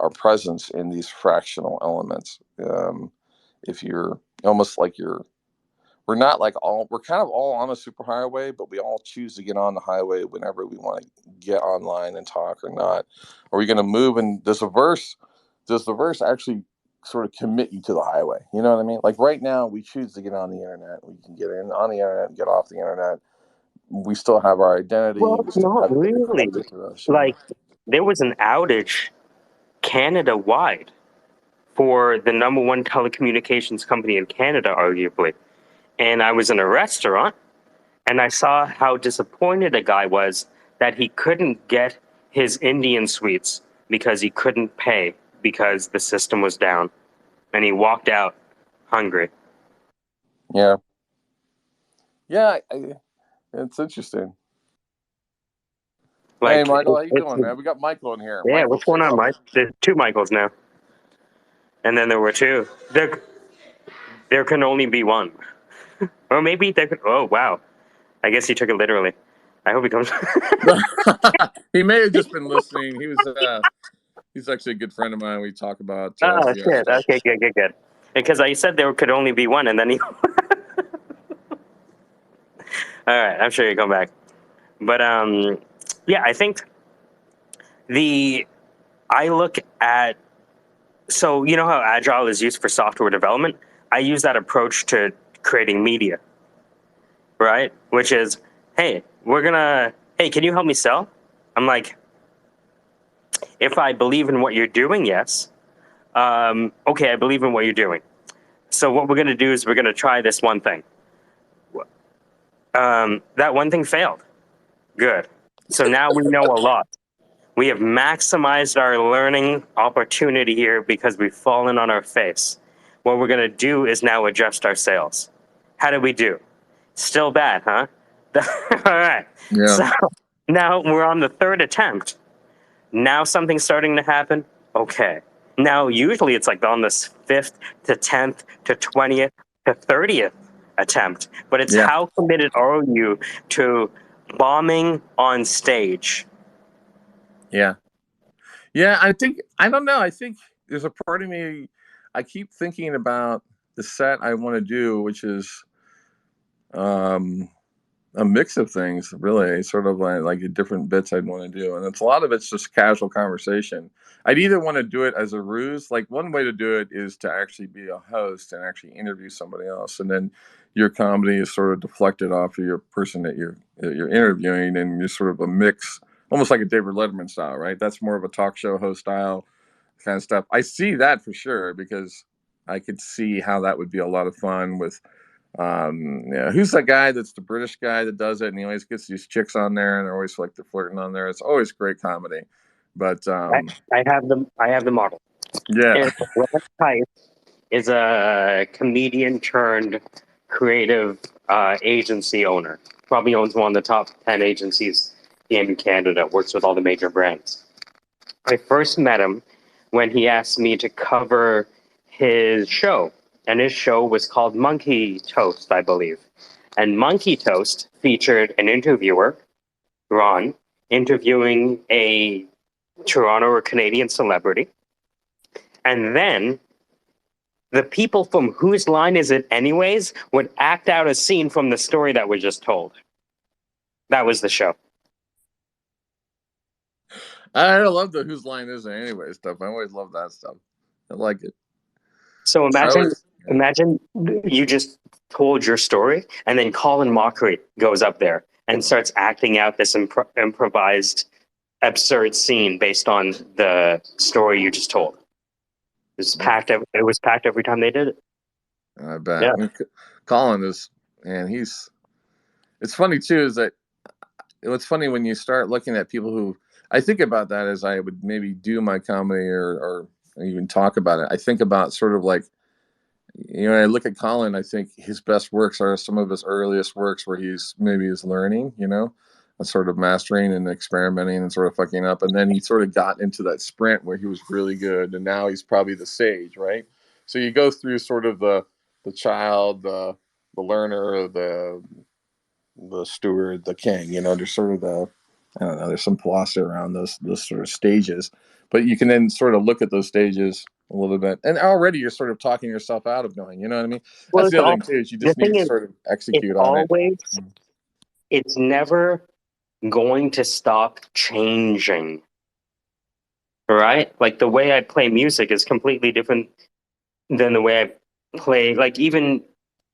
our presence in these fractional elements? If you're almost like we're not like we're kind of all on a superhighway, but we all choose to get on the highway whenever we want to get online and talk or not. Are we going to move? And does the verse actually sort of commit you to the highway? You know what I mean? Like right now, we choose to get on the internet. We can get in on the internet and get off the internet. We still have our identity. Well, We still not have it really. connected to us. Like there was an outage Canada-wide for the number one telecommunications company in Canada, arguably. And I was in a restaurant, and I saw how disappointed a guy was that he couldn't get his Indian sweets because he couldn't pay because the system was down. And he walked out hungry. Yeah. Yeah, it's interesting. Hey, Michael, how you doing, man? We got Michael in here. Yeah, Michael, what's going on, Mike? There's two Michaels now. And then there were two. There can only be one. Or maybe there could... Oh, wow. I guess he took it literally. I hope he comes... He may have just been listening. He's actually a good friend of mine. We talk about... oh, shit. Okay, good. Because I said there could only be one, and then he... All right, I'm sure he'll come back. But, yeah, I think I look at... So, you know how Agile is used for software development? I use that approach to creating media, right? Which is, hey, can you help me sell? I'm like, if I believe in what you're doing, yes. Okay, I believe in what you're doing. So what we're going to do is we're going to try this one thing. That one thing failed. Good. So now we know a lot. We have maximized our learning opportunity here because we've fallen on our face. What we're going to do is now adjust our sales. How did we do? Still bad, huh? All right. Yeah. So now we're on the third attempt. Now something's starting to happen. Okay. Now usually it's like on this 5th to 10th to 20th to 30th attempt. But it's how committed are you to bombing on stage? Yeah. Yeah, I don't know. I think there's a part of me, I keep thinking about the set I want to do, which is a mix of things, really, sort of like different bits I'd want to do. And a lot of it's just casual conversation. I'd either want to do it as a ruse. Like one way to do it is to actually be a host and actually interview somebody else. And then your comedy is sort of deflected off of your person that you're interviewing, and you're sort of a mix, almost like a David Letterman style, right? That's more of a talk show host style kind of stuff. I see that for sure, because I could see how that would be a lot of fun with, who's that guy that's the British guy that does it, and he always gets these chicks on there, and they're always like they're flirting on there. It's always great comedy. But I have the model. Yeah. Ryan Tice is a comedian turned creative agency owner. Probably owns one of the top 10 agencies in Canada, works with all the major brands. I first met him when he asked me to cover his show, and his show was called Monkey Toast, I believe. And Monkey Toast featured an interviewer, Ron, interviewing a Toronto or Canadian celebrity. And then the people from Whose Line Is It Anyways would act out a scene from the story that was just told. That was the show. I love the Whose Line Is It Anyway stuff. I always love that stuff. I like it. So imagine you just told your story, and then Colin Mockery goes up there and starts acting out this improvised, absurd scene based on the story you just told. It was packed. It was packed every time they did it. I bet. Yeah. I mean, Colin is, and he's. It's funny too. Is that what's funny when you start looking at people who I think about that as I would maybe do my comedy or even talk about it. I think about sort of like, I look at Colin, I think his best works are some of his earliest works where he's learning, and sort of mastering and experimenting and sort of fucking up. And then he sort of got into that sprint where he was really good. And now he's probably the sage, right? So you go through sort of the child, the learner, the steward, the king, there's sort of I don't know, there's some philosophy around those sort of stages, but you can then sort of look at those stages a little bit, and already you're sort of talking yourself out of knowing, you know what I mean? Well, That's the other thing too, is you the just need thing to is, sort of it's execute on it. always, it's never going to stop changing, right? Like the way I play music is completely different than the way I play. Like even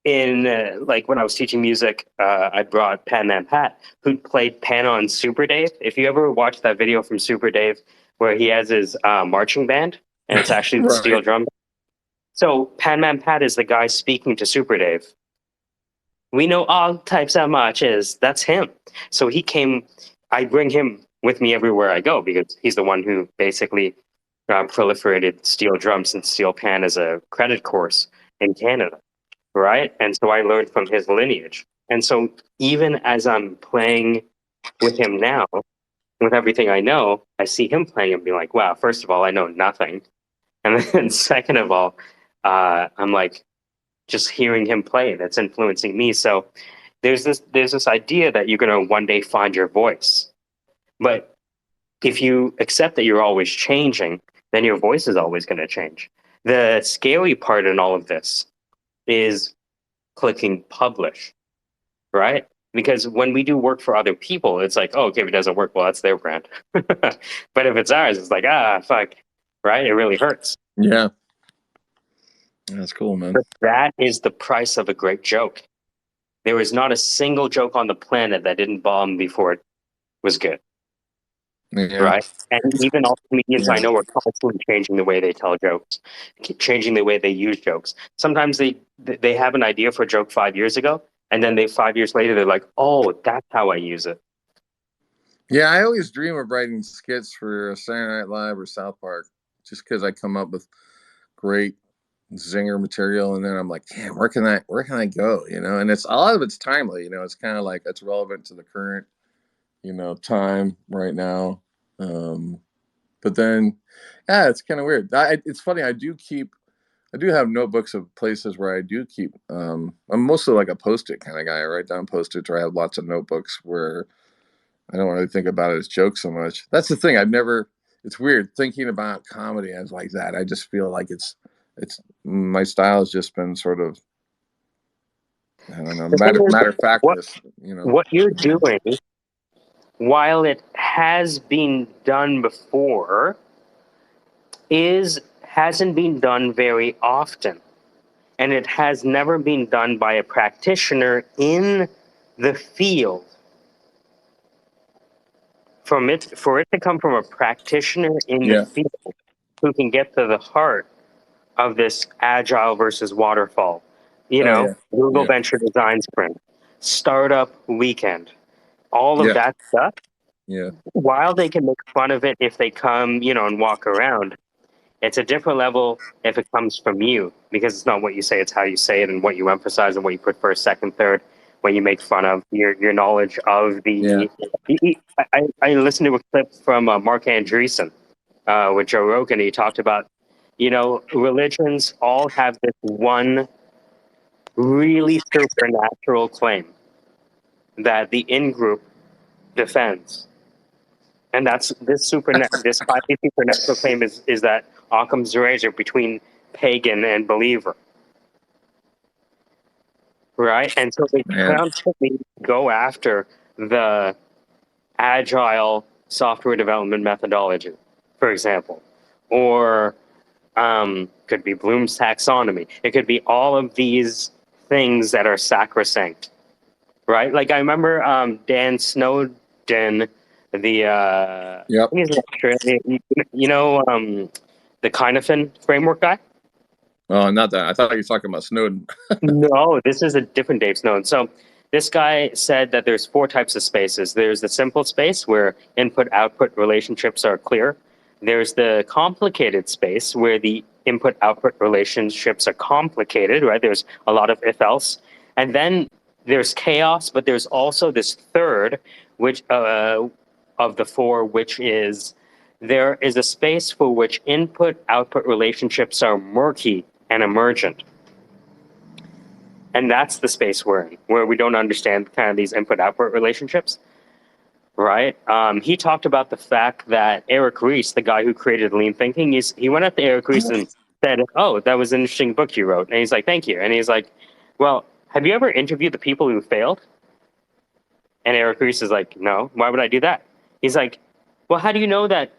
in like when I was teaching music, I brought Pan Man Pat, who played Pan on Super Dave. If you ever watched that video from Super Dave where he has his marching band and it's actually the Right. steel drum. So Pan Man Pat is the guy speaking to Super Dave. We know all types of marches. That's him. So he came. I bring him with me everywhere I go because he's the one who basically proliferated steel drums and steel pan as a credit course in Canada, right? And so I learned from his lineage. And so even as I'm playing with him now, with everything I know, I see him playing and be like, wow, first of all, I know nothing. And then second of all, I'm like, just hearing him play that's influencing me. So there's this idea that you're going to one day find your voice. But if you accept that you're always changing, then your voice is always going to change. The scary part in all of this is clicking publish, right? Because when we do work for other people, it's like, oh, okay, if it doesn't work, well, that's their brand. But if it's ours, it's like, fuck, right? It really hurts. Yeah. That's cool, man. But that is the price of a great joke. There is not a single joke on the planet that didn't bomb before it was good. Yeah. Right? And even all comedians I know are constantly changing the way they tell jokes, changing the way they use jokes. Sometimes they have an idea for a joke 5 years ago, and then 5 years later, they're like, oh, that's how I use it. Yeah, I always dream of writing skits for Saturday Night Live or South Park just because I come up with great zinger material, and then I'm like, damn, where can I go? And it's a lot of it's timely. It's kind of like it's relevant to the current, time right now. But then, yeah, it's kind of weird. It's funny. I do have notebooks of places where I do keep. I'm mostly like a post-it kind of guy. I write down post-its, or I have lots of notebooks where I don't really think about it as jokes so much. That's the thing. It's weird thinking about comedy as like that. I just feel like it's my style has just been sort of, I don't know, matter of factness. What you're doing, while it has been done before, hasn't been done very often. And it has never been done by a practitioner in the field. For it to come from a practitioner in the field who can get to the heart of this agile versus waterfall, Google Venture Design Sprint, Startup Weekend, all of that stuff. Yeah. While they can make fun of it if they come, and walk around, It's a different level if it comes from you, because it's not what you say, it's how you say it and what you emphasize and what you put first, second, third, when you make fun of your knowledge of Yeah. the. I listened to a clip from Mark Andreessen with Joe Rogan. He talked about, religions all have this one really supernatural claim that the in-group defends. And that's this highly supernatural claim is that Occam's razor between pagan and believer, right? And so they Man. constantly go after the agile software development methodology, for example, or could be Bloom's taxonomy. It could be all of these things that are sacrosanct, right? Like I remember Dan Snowden, the Yep. I think he's an Australian, the Kinefin framework guy. Oh, not that. I thought you were talking about Snowden. No, this is a different Dave Snowden. So this guy said that there's 4 types of spaces. There's the simple space where input-output relationships are clear. There's the complicated space where the input-output relationships are complicated, right? There's a lot of if-else. And then there's chaos, but there's also this third, which of the 4, which is there is a space for which input-output relationships are murky and emergent. And that's the space we're in, where we don't understand kind of these input-output relationships, right? He talked about the fact that Eric Ries, the guy who created lean thinking, he went up to Eric Ries and said, "Oh, that was an interesting book you wrote." And he's like, "Thank you." And he's like, "Well, have you ever interviewed the people who failed?" And Eric Ries is like, "No, why would I do that?" He's like, "Well, how do you know that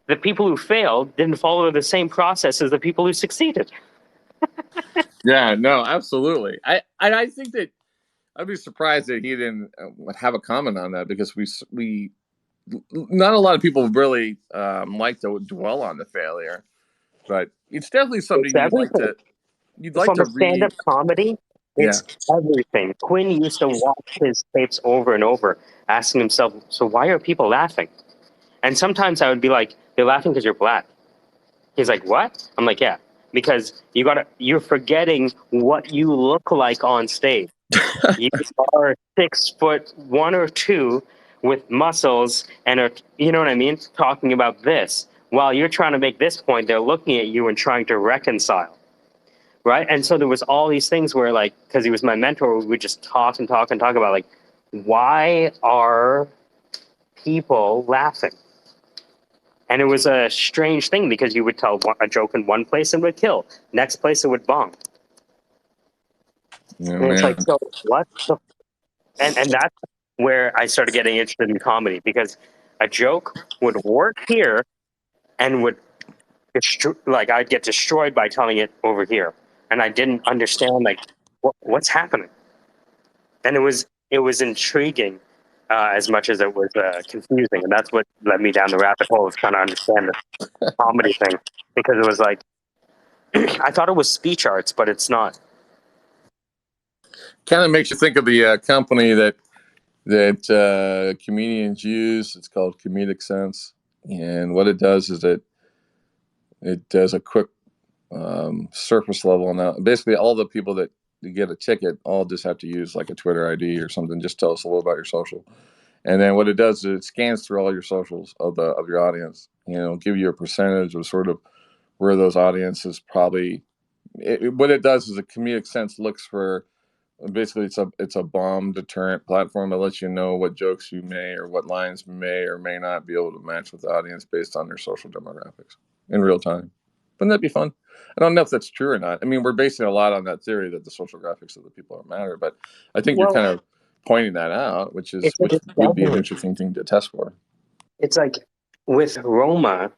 the people who failed didn't follow the same process as the people who succeeded?" Yeah, no, absolutely. I think that I'd be surprised that he didn't have a comment on that, because we not a lot of people really like to dwell on the failure, but it's definitely something It's everything. you'd like From to a stand-up read. comedy, Yeah. it's everything. Quinn used to watch his tapes over and over, asking himself, "So why are people laughing?" And sometimes I would be like, "They're laughing because you're black." He's like, "What?" I'm like, "Yeah, because you're forgetting what you look like on stage. You are 6'1" or 2" with muscles and you know what I mean, talking about this. While you're trying to make this point, they're looking at you and trying to reconcile." Right. And so there was all these things where, like, because he was my mentor, we would just talk and talk and talk about, like, why are people laughing? And it was a strange thing because you would tell a joke in one place and it would kill. Next place it would bomb. Yeah, And it's man. like, so what the and that's where I started getting interested in comedy, because a joke would work here and would like I'd get destroyed by telling it over here. And I didn't understand, like, what's happening. And it was intriguing as much as it was confusing, and that's what led me down the rabbit hole of trying to understand the comedy thing, because it was like I thought it was speech arts, but it's not. Kind of makes you think of the company that comedians use. It's called Comedic Sense, and what it does is it does a quick surface level now. Basically, all the people that get a ticket all just have to use like a Twitter ID or something. Just tell us a little about your social, and then what it does is it scans through all your socials of your audience. Give you a percentage of sort of where those audiences probably. What it does is a Comedic Sense looks for. Basically, it's a bomb deterrent platform that lets you know what jokes you may or what lines may or may not be able to match with the audience based on their social demographics in real time. Wouldn't that be fun? I don't know if that's true or not. I mean, we're basing a lot on that theory that the social graphics of the people don't matter, but I think you're Well, kind of pointing that out, which it would be an doesn't. interesting thing to test for. It's like with Roma,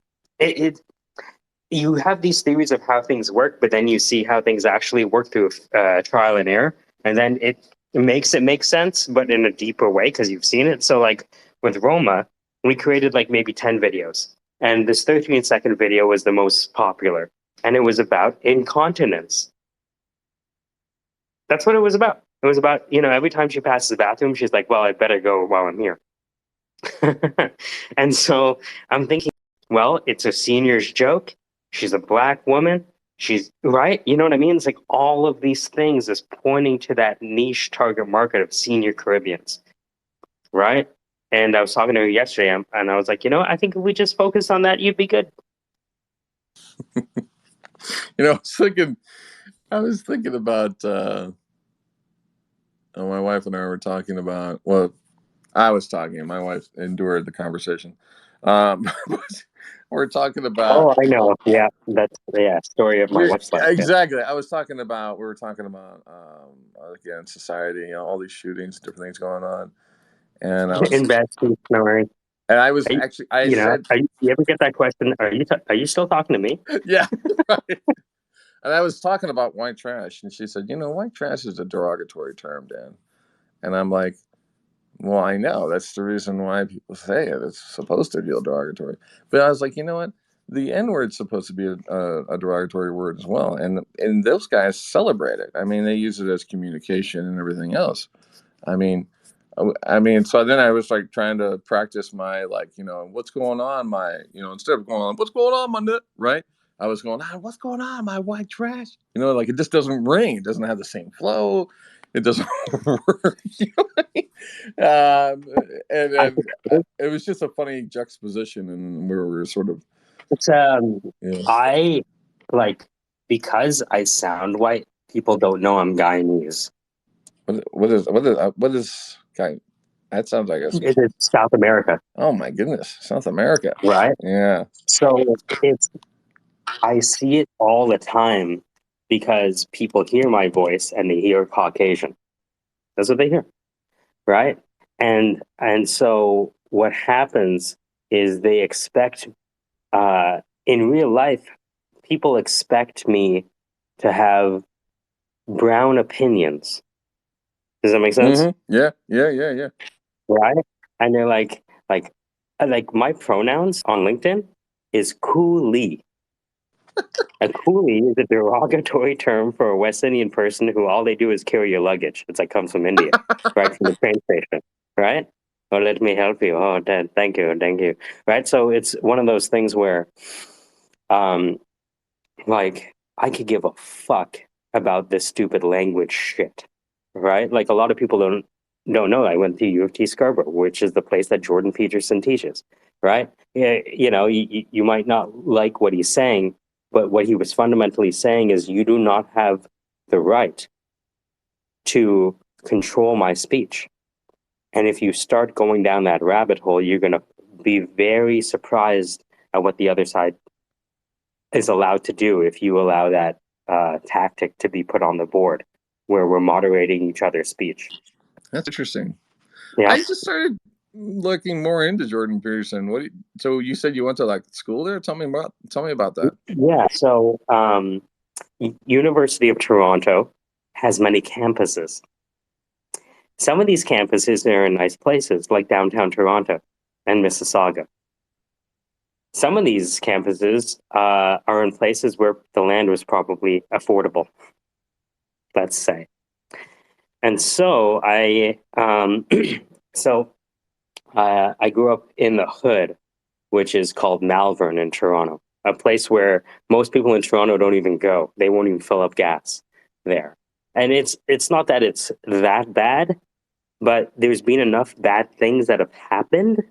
you have these theories of how things work, but then you see how things actually work through trial and error, and then it makes it make sense, but in a deeper way because you've seen it. So, like with Roma, we created like maybe 10 videos, and this 13-second video was the most popular, and it was about incontinence. That's what it was about. It was about, every time she passes the bathroom, she's like, "Well, I better go while I'm here." And so I'm thinking, well, it's a senior's joke. She's a black woman. She's right. You know what I mean? It's like all of these things is pointing to that niche target market of senior Caribbeans, right? And I was talking to her yesterday, and I was like, I think if we just focus on that, you'd be good. I was thinking about my wife and I were talking about. Well, I was talking. My wife endured the conversation. We're talking about. Oh, I know. Yeah, that's story of my wife's life. Exactly. We were talking about again, society. All these shootings, different things going on, and I was Investing, snoring. and I was You, actually I said, you ever get that question? Are you still talking to me? yeah, right. And I was talking about white trash, and she said, white trash is a derogatory term, Dan. And I'm like, well, I know that's the reason why people say it. It's supposed to be derogatory. But I was like, you know what? The N word's supposed to be a derogatory word as well, and those guys celebrate it. I mean, they use it as communication and everything else. I mean, so then I was like trying to practice my what's going on, instead of going on, what's going on, my nut, right? I was going, what's going on, my white trash? Like it just doesn't ring. It doesn't have the same flow. It doesn't work. You know what I mean? And it was just a funny juxtaposition, and we were sort of. It's I like because I sound white. People don't know I'm Guyanese. What is guy? That sounds like It's South America. Oh my goodness, South America, right? Yeah. So I see it all the time because people hear my voice and they hear Caucasian. That's what they hear, right? And so what happens is they expect in real life, people expect me to have brown opinions. Does that make sense? Mm-hmm. Yeah. Right? And they're like my pronouns on LinkedIn is coolie. A coolie is a derogatory term for a West Indian person who all they do is carry your luggage. It's like comes from India, right from the train station, right? Oh, let me help you. Oh, Dad, thank you, right? So it's one of those things where, like, I could give a fuck about this stupid language shit, right? Like a lot of people don't know. I went to U of T Scarborough, which is the place that Jordan Peterson teaches, right? Yeah, you might not like what he's saying, but what he was fundamentally saying is you do not have the right to control my speech. And if you start going down that rabbit hole, you're going to be very surprised at what the other side is allowed to do if you allow that tactic to be put on the board where we're moderating each other's speech. That's interesting. Yeah. I just started looking more into Jordan Peterson. So you said you went to like school there? Tell me about that. Yeah. So University of Toronto has many campuses. Some of these campuses are in nice places like downtown Toronto and Mississauga. Some of these campuses are in places where the land was probably affordable, let's say. And so I grew up in the hood, which is called Malvern in Toronto, a place where most people in Toronto don't even go. They won't even fill up gas there. And it's not that it's that bad, but there's been enough bad things that have happened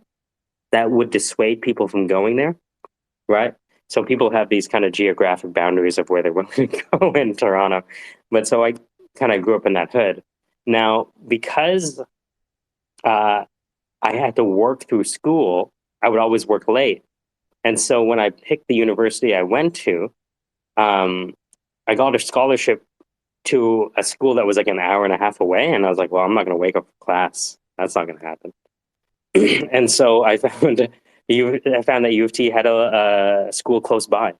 that would dissuade people from going there, right? So people have these kind of geographic boundaries of where they're willing to go in Toronto. But so I kind of grew up in that hood. Now, because I had to work through school, I would always work late. And so when I picked the university I went to, I got a scholarship to a school that was like an hour and a half away. And I was like, well, I'm not going to wake up for class. That's not going to happen. And so I found that U of T had a school close by,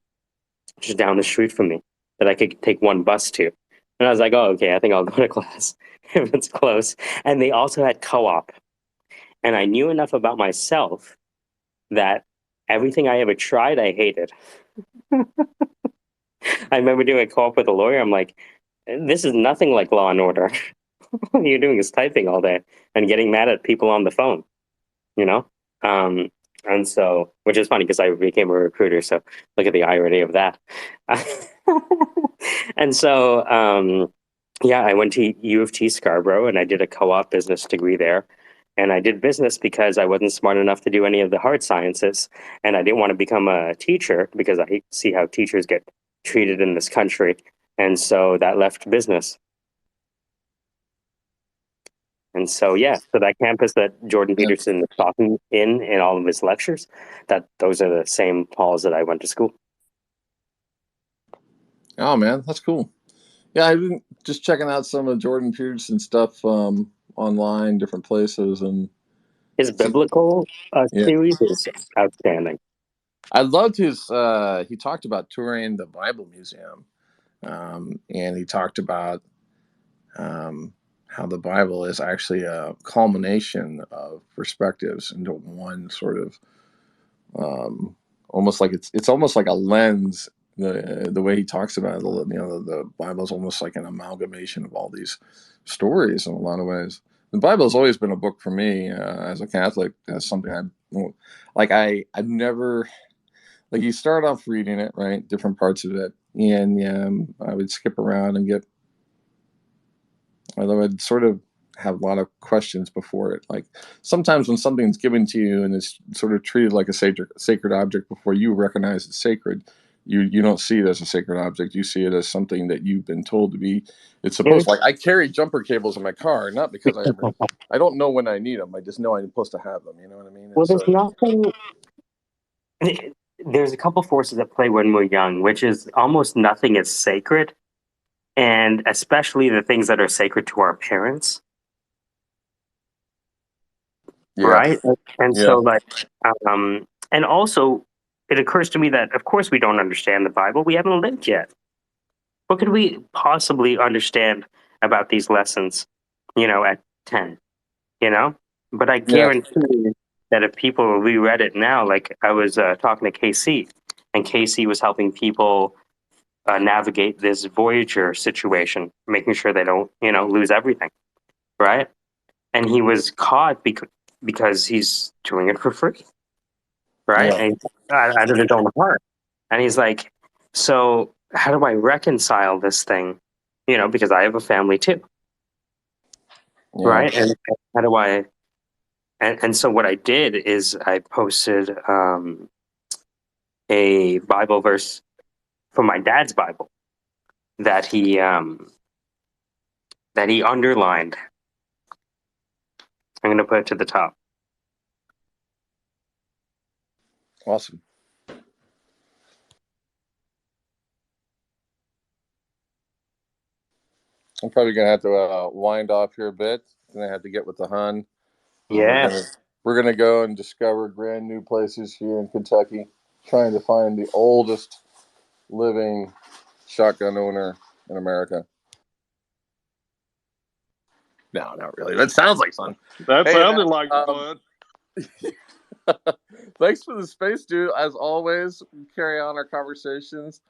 just down the street from me, that I could take one bus to. And I was like, oh, okay, I think I'll go to class if it's close. And they also had co-op. And I knew enough about myself that everything I ever tried, I hated. I remember doing a co-op with a lawyer. I'm like, this is nothing like Law and Order. All you're doing is typing all day and getting mad at people on the phone. You know, And so, which is funny because I became a recruiter. So look at the irony of that. And so, yeah, I went to U of T Scarborough and I did a co-op business degree there. And I did business because I wasn't smart enough to do any of the hard sciences. And I didn't want to become a teacher because I see how teachers get treated in this country. And so that left business. And so, yeah, so that campus that Jordan Peterson is talking in all of his lectures, those are the same halls that I went to school. Oh man, that's cool. Yeah, I've been just checking out some of Jordan Peterson stuff online, different places, and His biblical series is outstanding. I loved his. He talked about touring the Bible Museum, and he talked about how the Bible is actually a culmination of perspectives into one sort of almost like it's almost like a lens. The way he talks about it, the Bible is almost like an amalgamation of all these stories in a lot of ways. The Bible has always been a book for me as a Catholic. As something I've never like. You start off reading it, right, different parts of it, and I would skip around and get. Although I'd sort of have a lot of questions before it. Like sometimes when something's given to you and it's sort of treated like a sacred object before you recognize it's sacred, you don't see it as a sacred object. You see it as something that you've been told to be. It's supposed like I carry jumper cables in my car, not because I don't know when I need them. I just know I'm supposed to have them. You know what I mean? Well, there's nothing. There's a couple forces at play when we're young, which is almost nothing is sacred, and especially the things that are sacred to our parents. Yeah. Right? And so, like, and also, it occurs to me that, of course, we don't understand the Bible. We haven't lived yet. What could we possibly understand about these lessons, at 10, But I guarantee you that if people reread it now, like I was talking to KC, and KC was helping people navigate this Voyager situation, making sure they don't, lose everything, right? And he was caught because he's doing it for free, right? Yeah. And out of his own heart. And he's like, so how do I reconcile this thing? Because I have a family too, right? And how do I? And so what I did is I posted a Bible verse from my dad's Bible that he underlined. I'm going to put it to the top. Awesome. I'm probably going to have to wind off here a bit. Going to have to get with the hun. Yeah. We're gonna go and discover brand new places here in Kentucky, trying to find the oldest living shotgun owner in America. No, not really. That sounds like fun. That sounded like fun. Thanks for the space, dude. As always, we carry on our conversations.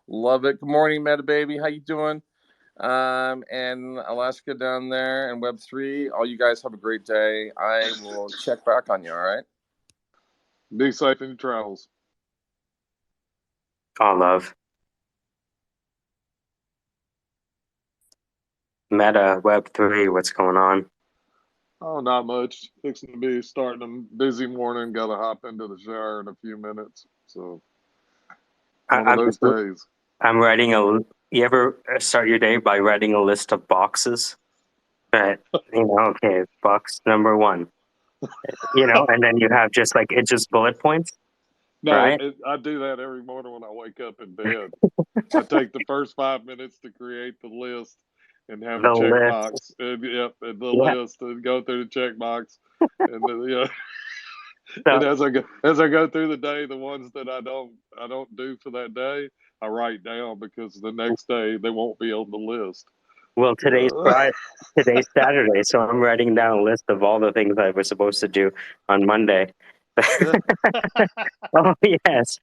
Love it. Good morning, Meta Baby. How you doing? And Alaska down there and Web3. All you guys have a great day. I will check back on you, all right? Be safe in your travels. All love. Meta, Web3, what's going on? Oh, not much. Fixing to be starting a busy morning. Got to hop into the shower in a few minutes. So, one of those days. I'm writing you ever start your day by writing a list of boxes? Right. Okay, box number 1. And then you have just bullet points. No, right? I do that every morning when I wake up in bed. I take the first 5 minutes to create the list and have a checkbox. And the list and go through the checkbox. And and as I go through the day, the ones that I don't do for that day, I write down because the next day they won't be on the list. Well, today's Friday, today's Saturday, so I'm writing down a list of all the things I was supposed to do on Monday. Oh yes,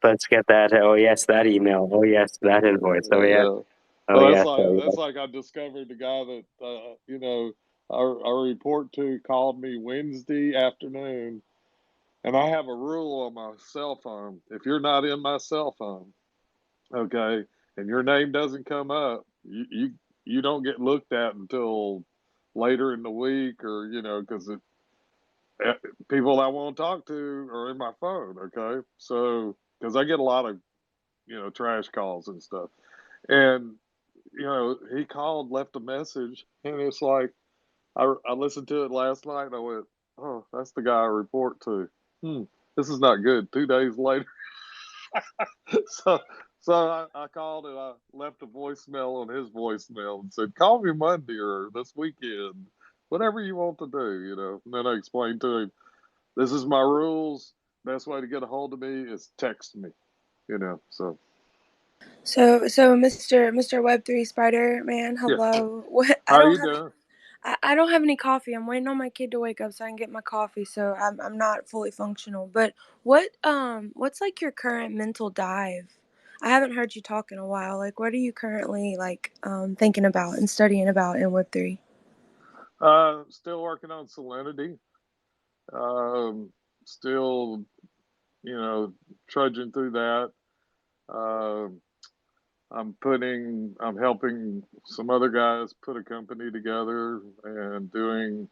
let's get that. Oh yes, that email. Oh yes, that invoice. Oh yeah. That's like I discovered the guy that our report to called me Wednesday afternoon And I have a rule on my cell phone. If you're not in my cell phone, okay, and your name doesn't come up, you don't get looked at until later in the week, or because people I want to talk to are in my phone. Okay, so because I get a lot of trash calls and stuff, and he called, left a message, and it's like I listened to it last night, and I went, oh, that's the guy I report to. This is not good. 2 days later. so I called and I left a voicemail on his voicemail and said, call me Monday or this weekend, whatever you want to do. And then I explained to him, this is my rules. Best way to get a hold of me is text me, so. So Mr. Web3 Spider Man, Yeah. hello. What How you doing? I don't have any coffee. I'm waiting on my kid to wake up so I can get my coffee. So I'm not fully functional. But what's like your current mental dive? I haven't heard you talk in a while. Like, what are you currently like thinking about and studying about in Web3? Still working on Salinity. Still, trudging through that. Um, I'm helping some other guys put a company together and doing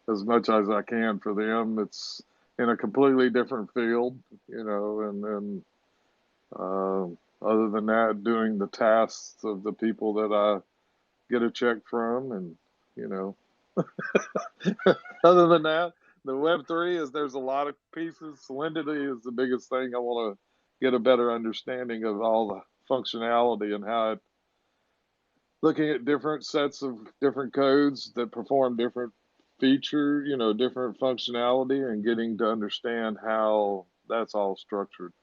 as much as I can for them. It's in a completely different field, and then other than that, doing the tasks of the people that I get a check from, and you know, other than that, the Web3 is there's a lot of pieces. Solidity is the biggest thing. I want to get a better understanding of all the functionality and how it looking at different sets of different codes that perform different feature, different functionality, and getting to understand how that's all structured.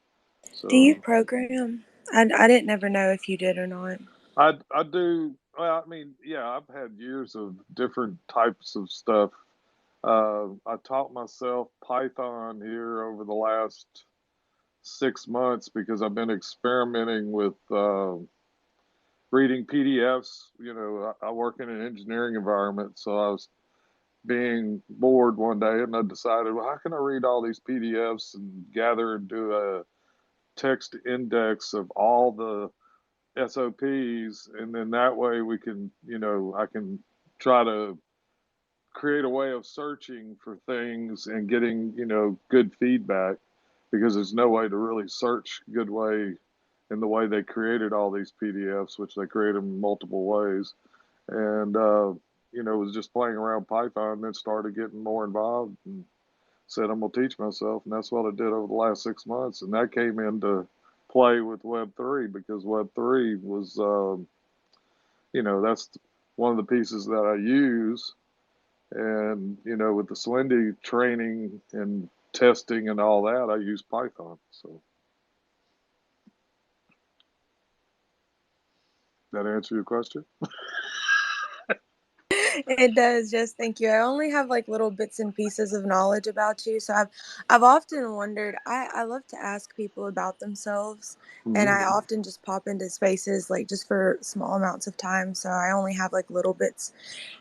Do you So program? I didn't never know if you did or not. I do. Well, I mean, yeah, I've had years of different types of stuff. I taught myself Python here over the last 6 months because I've been experimenting with reading PDFs. I work in an engineering environment, so I was being bored one day and I decided, well, how can I read all these PDFs and gather and do a text index of all the SOPs, and then that way we can, I can try to create a way of searching for things and getting, good feedback, because there's no way to really search good way in the way they created all these PDFs, which they create them multiple ways. And, was just playing around Python, and then started getting more involved and said, I'm going to teach myself. And that's what I did over the last 6 months. And that came into play with Web3 because Web3 was, that's one of the pieces that I use. And, with the Slendy training and testing and all that, I use Python. So that answer your question? It does. Just thank you. I only have like little bits and pieces of knowledge about you, so I've often wondered. I love to ask people about themselves, and I often just pop into spaces like just for small amounts of time. So I only have like little bits,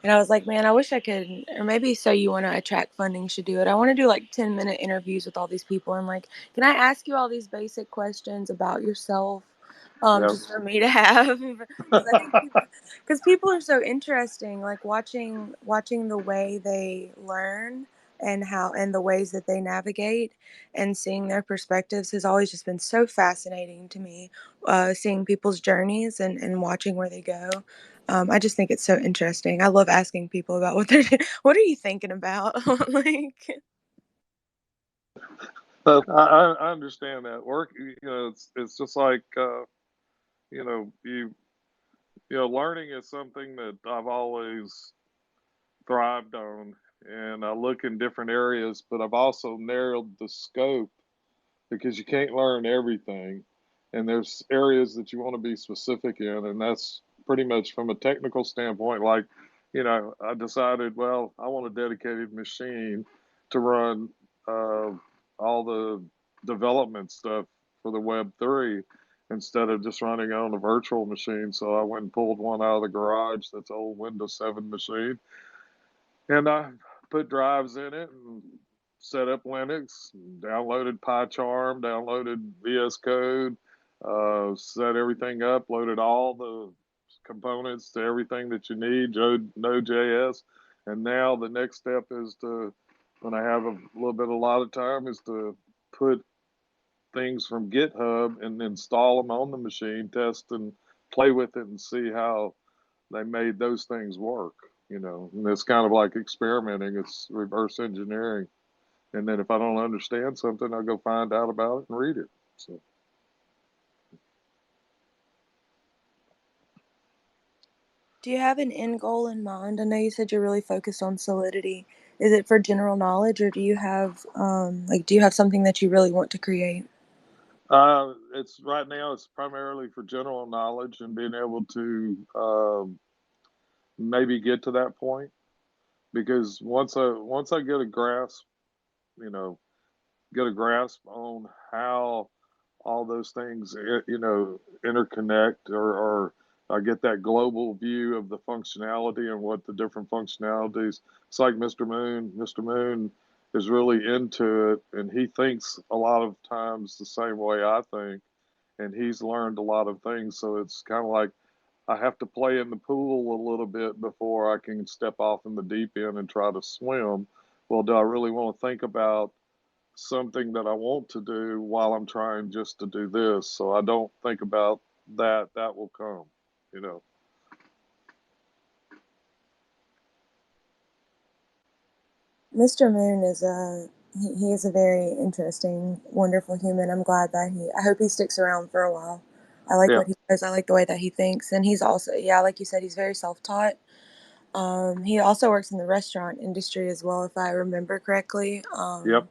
and I was like, man, I wish I could. Or maybe So You Want to Attract Funding should do it. I want to do like 10-minute interviews with all these people, and like, can I ask you all these basic questions about yourself? Yeah. Just for me to have, because I think people are so interesting, like watching the way they learn and the ways that they navigate and seeing their perspectives has always just been so fascinating to me. Seeing people's journeys and watching where they go. I just think it's so interesting. I love asking people about what they're what are you thinking about? Like, I understand that work. It's just like you learning is something that I've always thrived on, and I look in different areas, but I've also narrowed the scope because you can't learn everything, and there's areas that you want to be specific in, and that's pretty much from a technical standpoint. Like, I decided, well, I want a dedicated machine to run uh, all the development stuff for the Web3 instead of just running on a virtual machine. So I went and pulled one out of the garage that's old Windows 7 machine, and I put drives in it and set up Linux, downloaded PyCharm, downloaded VS Code, set everything up, loaded all the components to everything that you need, Node.js. And now the next step is to, when I have a lot of time, is to put things from GitHub and install them on the machine, test and play with it and see how they made those things work, and it's kind of like experimenting. It's reverse engineering. And then if I don't understand something, I'll go find out about it and read it. So. Do you have an end goal in mind? I know you said you're really focused on Solidity. Is it for general knowledge, or do you have something that you really want to create? It's right now. It's primarily for general knowledge and being able to maybe get to that point. Because once I get a grasp, you know, get a grasp on how all those things, interconnect, or I get that global view of the functionality and what the different functionalities. It's like Mr. Moon. Mr. Moon is really into it, and he thinks a lot of times the same way I think, and he's learned a lot of things. So it's kind of like I have to play in the pool a little bit before I can step off in the deep end and try to swim. Well, do I really want to think about something that I want to do while I'm trying just to do this? So I don't think about that. That will come, you know. Mr. Moon is he is a very interesting, wonderful human. I'm glad that I hope he sticks around for a while. I like Yeah. what he does. I like the way that he thinks, and he's also, yeah, like you said, he's very self-taught. He also works in the restaurant industry as well, if I remember correctly. Yep.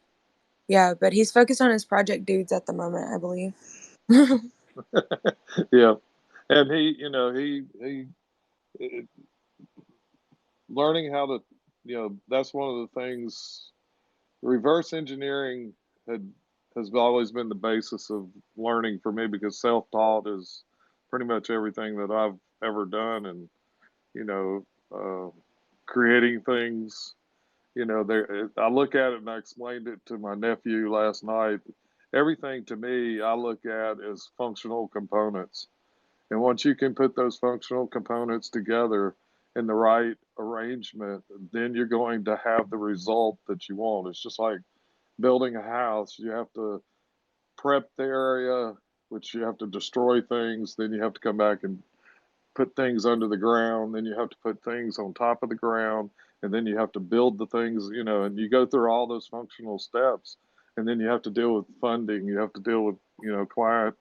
Yeah, but he's focused on his project dudes at the moment, I believe. Yeah. And he learning how to, that's one of the things. Reverse engineering had has always been the basis of learning for me, because self-taught is pretty much everything that I've ever done. And you know, uh, creating things. I look at it, and I explained it to my nephew last night. Everything to me, I look at as functional components. And once you can put those functional components together in the right arrangement, then you're going to have the result that you want. It's just like building a house. You have to prep the area, which you have to destroy things. Then you have to come back and put things under the ground. Then you have to put things on top of the ground. And then you have to build the things, and you go through all those functional steps. And then you have to deal with funding. You have to deal with, client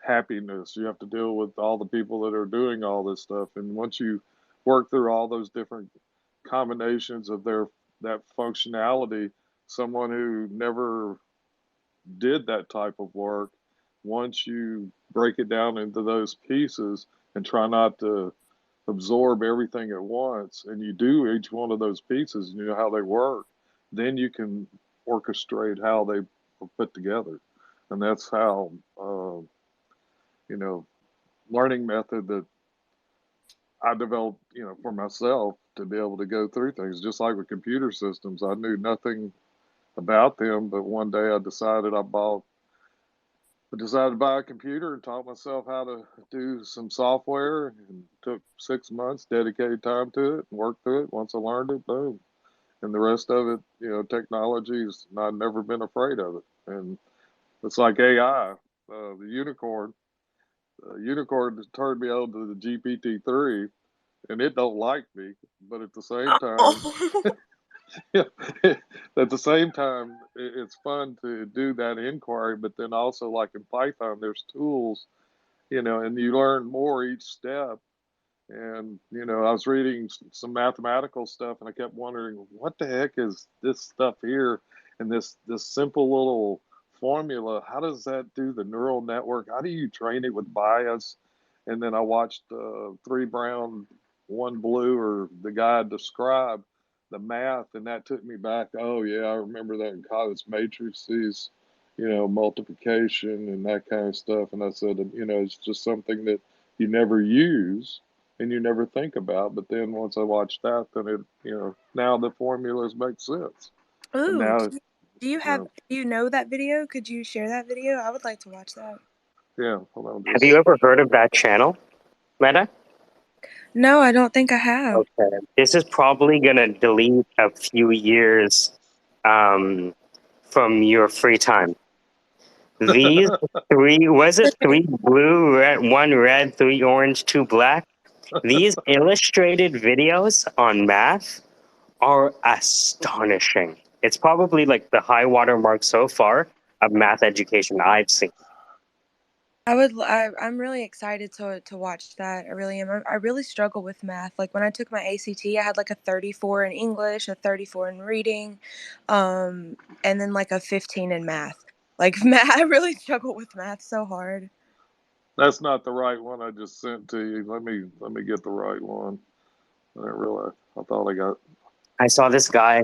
happiness. You have to deal with all the people that are doing all this stuff. And once you work through all those different combinations of that functionality, someone who never did that type of work, once you break it down into those pieces and try not to absorb everything at once, and you do each one of those pieces and you know how they work, then you can orchestrate how they are put together. And that's how, you know, learning method that I developed, for myself, to be able to go through things. Just like with computer systems, I knew nothing about them, but one day I decided to buy a computer and taught myself how to do some software, and took 6 months, dedicated time to it, and worked through it. Once I learned it, boom. And the rest of it, technologies, I've never been afraid of it. And it's like AI, the unicorn. Unicorn turned me on to the GPT-3, and it don't like me, but at the same time, Oh. yeah, at the same time, it's fun to do that inquiry. But then also, like in Python, there's tools, and you learn more each step. And I was reading some mathematical stuff, and I kept wondering, what the heck is this stuff here? And this simple little formula, how does that do the neural network? How do you train it with bias? And then I watched Three Brown, One Blue, or the guy describe the math, and that took me back. Oh yeah, I remember that in college, matrices, multiplication and that kind of stuff. And I said, it's just something that you never use and you never think about. But then once I watched that, then now the formulas make sense. And Ooh, now, do you know that video? Could you share that video? I would like to watch that. yeah, hold on, Have you ever heard of that channel, Meta? No, I don't think I have. Okay. This is probably going to delete a few years from your free time. These three, was it three blue, one red, three orange, two black? These illustrated videos on math are astonishing. It's probably like the high water mark so far of math education I've seen. I'm really excited to watch that. I really am. I really struggle with math. Like when I took my ACT, I had like a 34 in English, a 34 in reading, and then like a 15 in math. Like math, I really struggle with math so hard. that's not the right one I just sent to you. Let me get the right one. I didn't realize. I thought I got. I saw this guy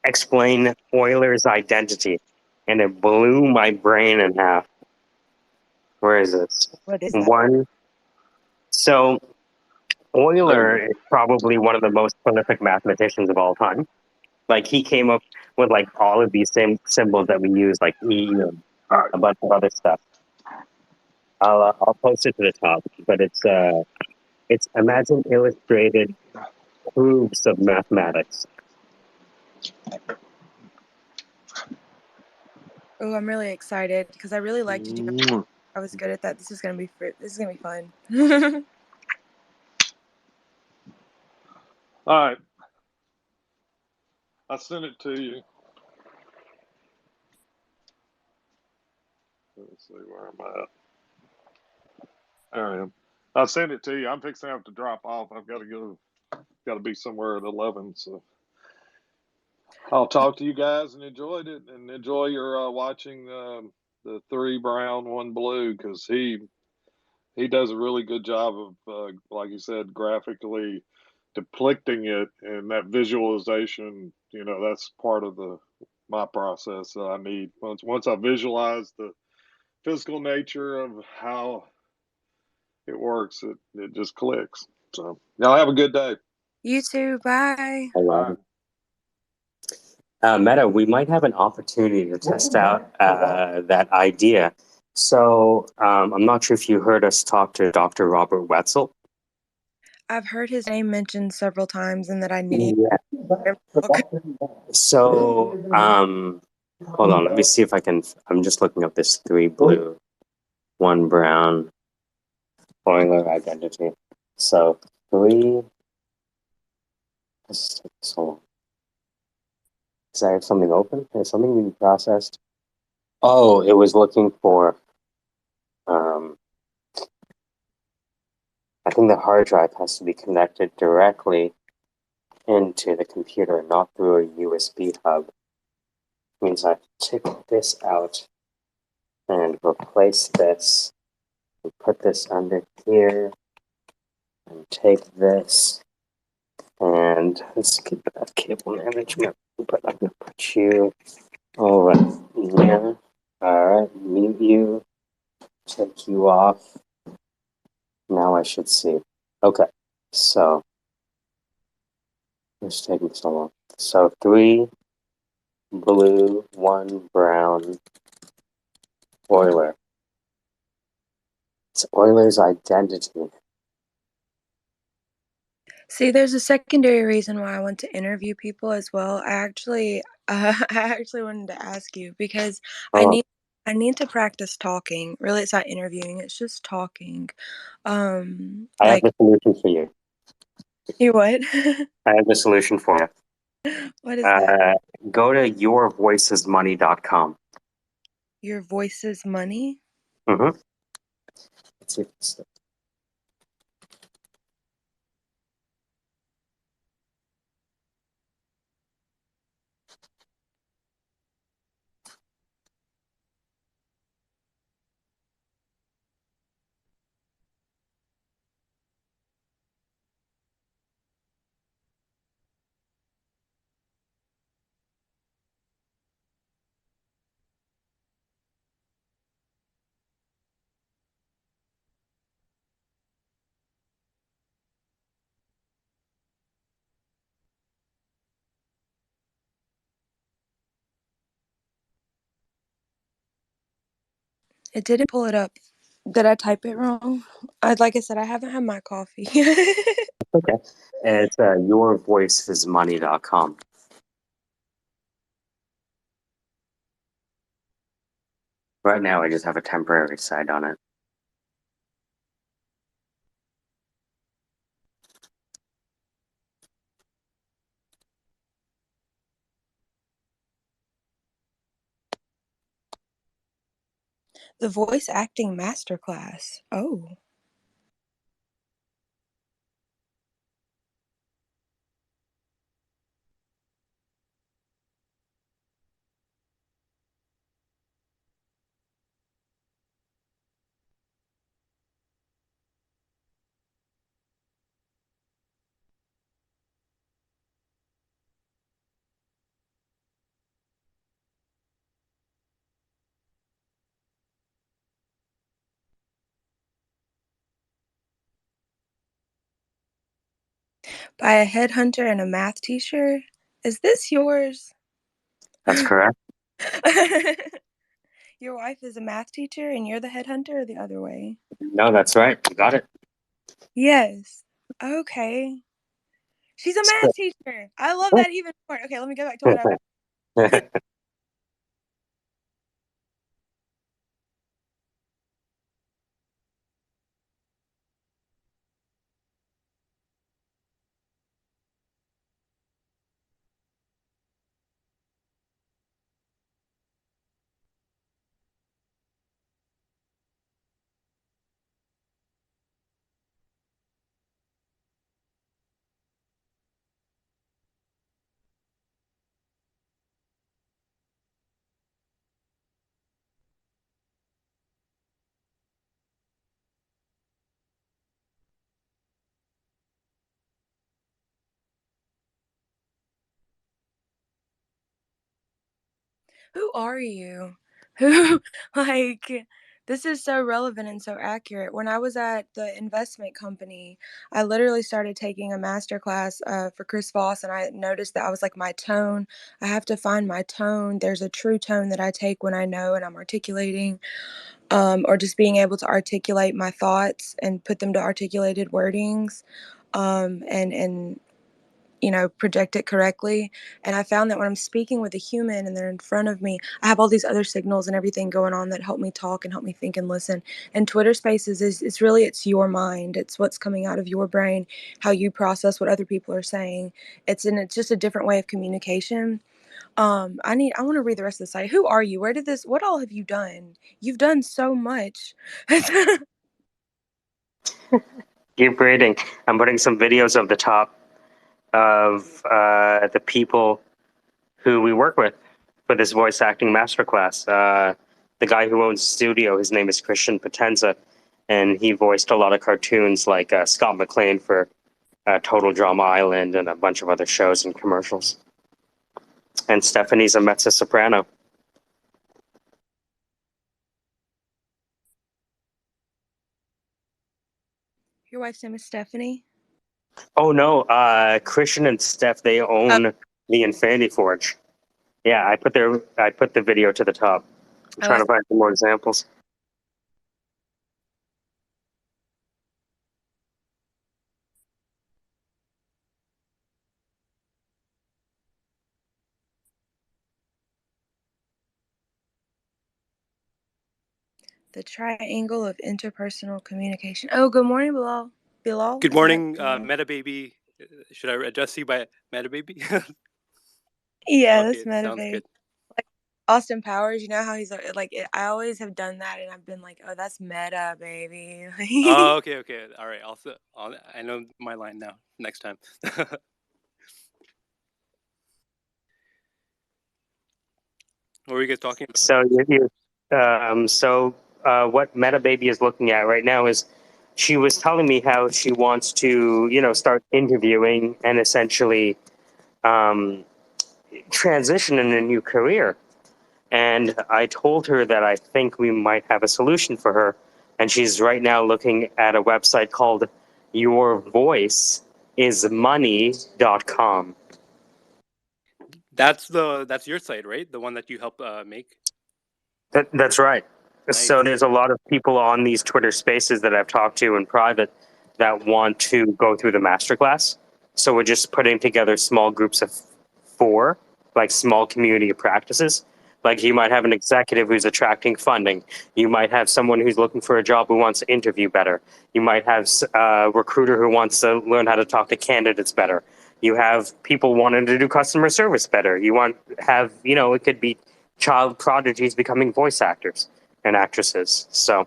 explain Euler's identity, and it blew my brain in half. Where is this? What is that? One. So There you Euler go. is probably one of the most prolific mathematicians of all time. Like he came up with like all of these same symbols that we use, like E and All right. a bunch of other stuff. I'll post it to the top, but it's imagine illustrated proofs of mathematics. Oh, I'm really excited because I really like to do. I was good at that. This is gonna be fun. All right. I sent it to you. Let's see where I'm at. There I am. I sent it to you. I'm fixing to have to drop off. I've got to go. Got to be somewhere at 11. So I'll talk to you guys and enjoyed it and enjoy your watching the three brown, one blue because he does a really good job of like you said, graphically depicting it and that visualization. You know, that's part of the my process that I need. Once I visualize the physical nature of how it works, it just clicks. So y'all have a good day. You too. Bye. Bye. Meta, we might have an opportunity to test out that idea. So I'm not sure if you heard us talk to Dr. Robert Wetzel. I've heard his name mentioned several times, and that I need. Yeah. So hold on, let me see if I can. I'm just looking up this three blue, one brown Euler identity. So three. This is so long. Does I have something open? Is something being processed? Oh, it was looking for. I think the hard drive has to be connected directly into the computer, not through a USB hub. Means I have to take this out and replace this, and put this under here, and take this, and let's get that cable management. But I'm gonna put you over here. Alright, mute you, take you off. Now I should see. Okay, so it's taking so long. So three blue, one brown Euler. It's Euler's identity. See, there's a secondary reason why I want to interview people as well. I actually wanted to ask you because I Oh, need, I need to practice talking. Really, it's not interviewing; it's just talking. I have Like the solution for you. you what? I have the solution for you. What is that? Go to yourvoicesmoney.com. Your voice is money. Mm-hmm. Let's see if it's It didn't pull it up. Did I type it wrong? Like I said, I haven't had my coffee. Okay. It's yourvoicesmoney.com. Right now, I just have a temporary site on it. The voice acting masterclass. Oh. By a headhunter and a math teacher. Is this yours? That's correct. Your wife is a math teacher and you're the headhunter, or the other way? No, that's right. You got it. Yes. Okay. She's a math teacher. I love that even more. Okay, let me go back to what I was. Who are you? Who, like, this is so relevant and so accurate. When I was at the investment company, I literally started taking a master class for Chris Voss, and I noticed that I was like, my tone, I have to find my tone. There's a true tone that I take when I know and I'm articulating, or just being able to articulate my thoughts and put them to articulated wordings, and project it correctly. And I found that when I'm speaking with a human and they're in front of me, I have all these other signals and everything going on that help me talk and help me think and listen. And Twitter Spaces is, it's your mind. It's what's coming out of your brain, how you process what other people are saying. It's just a different way of communication. I want to read the rest of the site. Who are you? What all have you done? You've done so much. Keep reading. I'm putting some videos of the top of the people who we work with for this voice acting masterclass. The guy who owns the studio, his name is Christian Potenza, and he voiced a lot of cartoons like Scott McClane for Total Drama Island and a bunch of other shows and commercials. And Stephanie's a mezzo soprano. Your wife's name is Stephanie? Oh no, Christian and Steph, they own the Infinity Forge. Yeah, I put the video to the top. I'm trying to find some more examples. The triangle of interpersonal communication. Oh, good morning, Bilal. Bilal. Good morning, Meta Baby. Should I address you by Meta Baby? Yeah, Okay, that's Meta sounds Baby. good. Like Austin Powers, you know how he's like, I always have done that, and I've been like, oh, that's Meta Baby. Oh, okay. All right. I know my line now. Next time. What were you guys talking about? What Meta Baby is looking at right now is she was telling me how she wants to, start interviewing and essentially transition in a new career. And I told her that I think we might have a solution for her. And she's right now looking at a website called yourvoiceismoney.com. That's your site, right? The one that you help make. That's right. So there's a lot of people on these Twitter spaces that I've talked to in private that want to go through the masterclass. So we're just putting together small groups of 4, like small community of practices. Like you might have an executive who's attracting funding. You might have someone who's looking for a job who wants to interview better. You might have a recruiter who wants to learn how to talk to candidates better. You have people wanting to do customer service better. You want have, it could be child prodigies becoming voice actors and actresses. So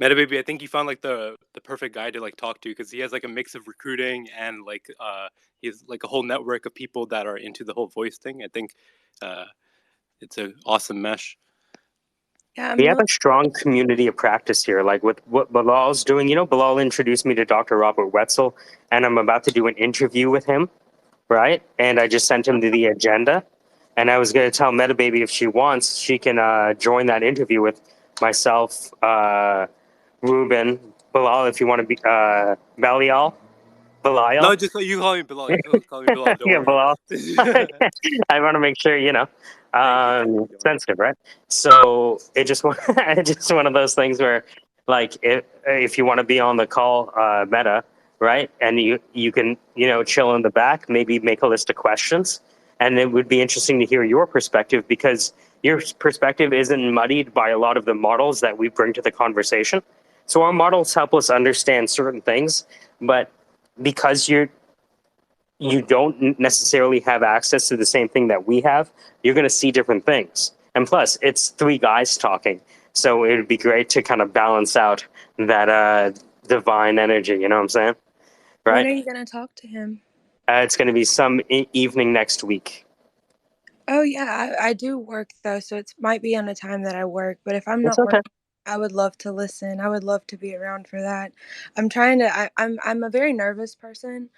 MetaBaby, I think you found like the perfect guy to like talk to, because he has like a mix of recruiting and like he has like a whole network of people that are into the whole voice thing. I think it's an awesome mesh. Yeah, we have a strong community of practice here. Like with what Bilal's doing, Bilal introduced me to Dr. Robert Wetzel, and I'm about to do an interview with him, right? And I just sent him the agenda, and I was going to tell MetaBaby if she wants, she can join that interview with myself, Ruben, Bilal, if you want to be Belial. No, just you call me Bilal. You call me Bilal. Don't Yeah, worry. Bilal. I want to make sure, Thank you. sensitive, right? So it just it's just one of those things where, like, if you want to be on the call, Meta, right, and you can chill in the back, maybe make a list of questions, and it would be interesting to hear your perspective, because your perspective isn't muddied by a lot of the models that we bring to the conversation. So our models help us understand certain things, but because you don't necessarily have access to the same thing that we have, you're going to see different things. And plus, it's 3 guys talking. So it would be great to kind of balance out that divine energy, you know what I'm saying? when are Right? you going to talk to him? It's going to be some evening next week. Oh, yeah, I do work, though, so it might be on a time that I work. But if I'm It's not okay. working, I would love to listen. I would love to be around for that. I'm trying to. I'm a very nervous person,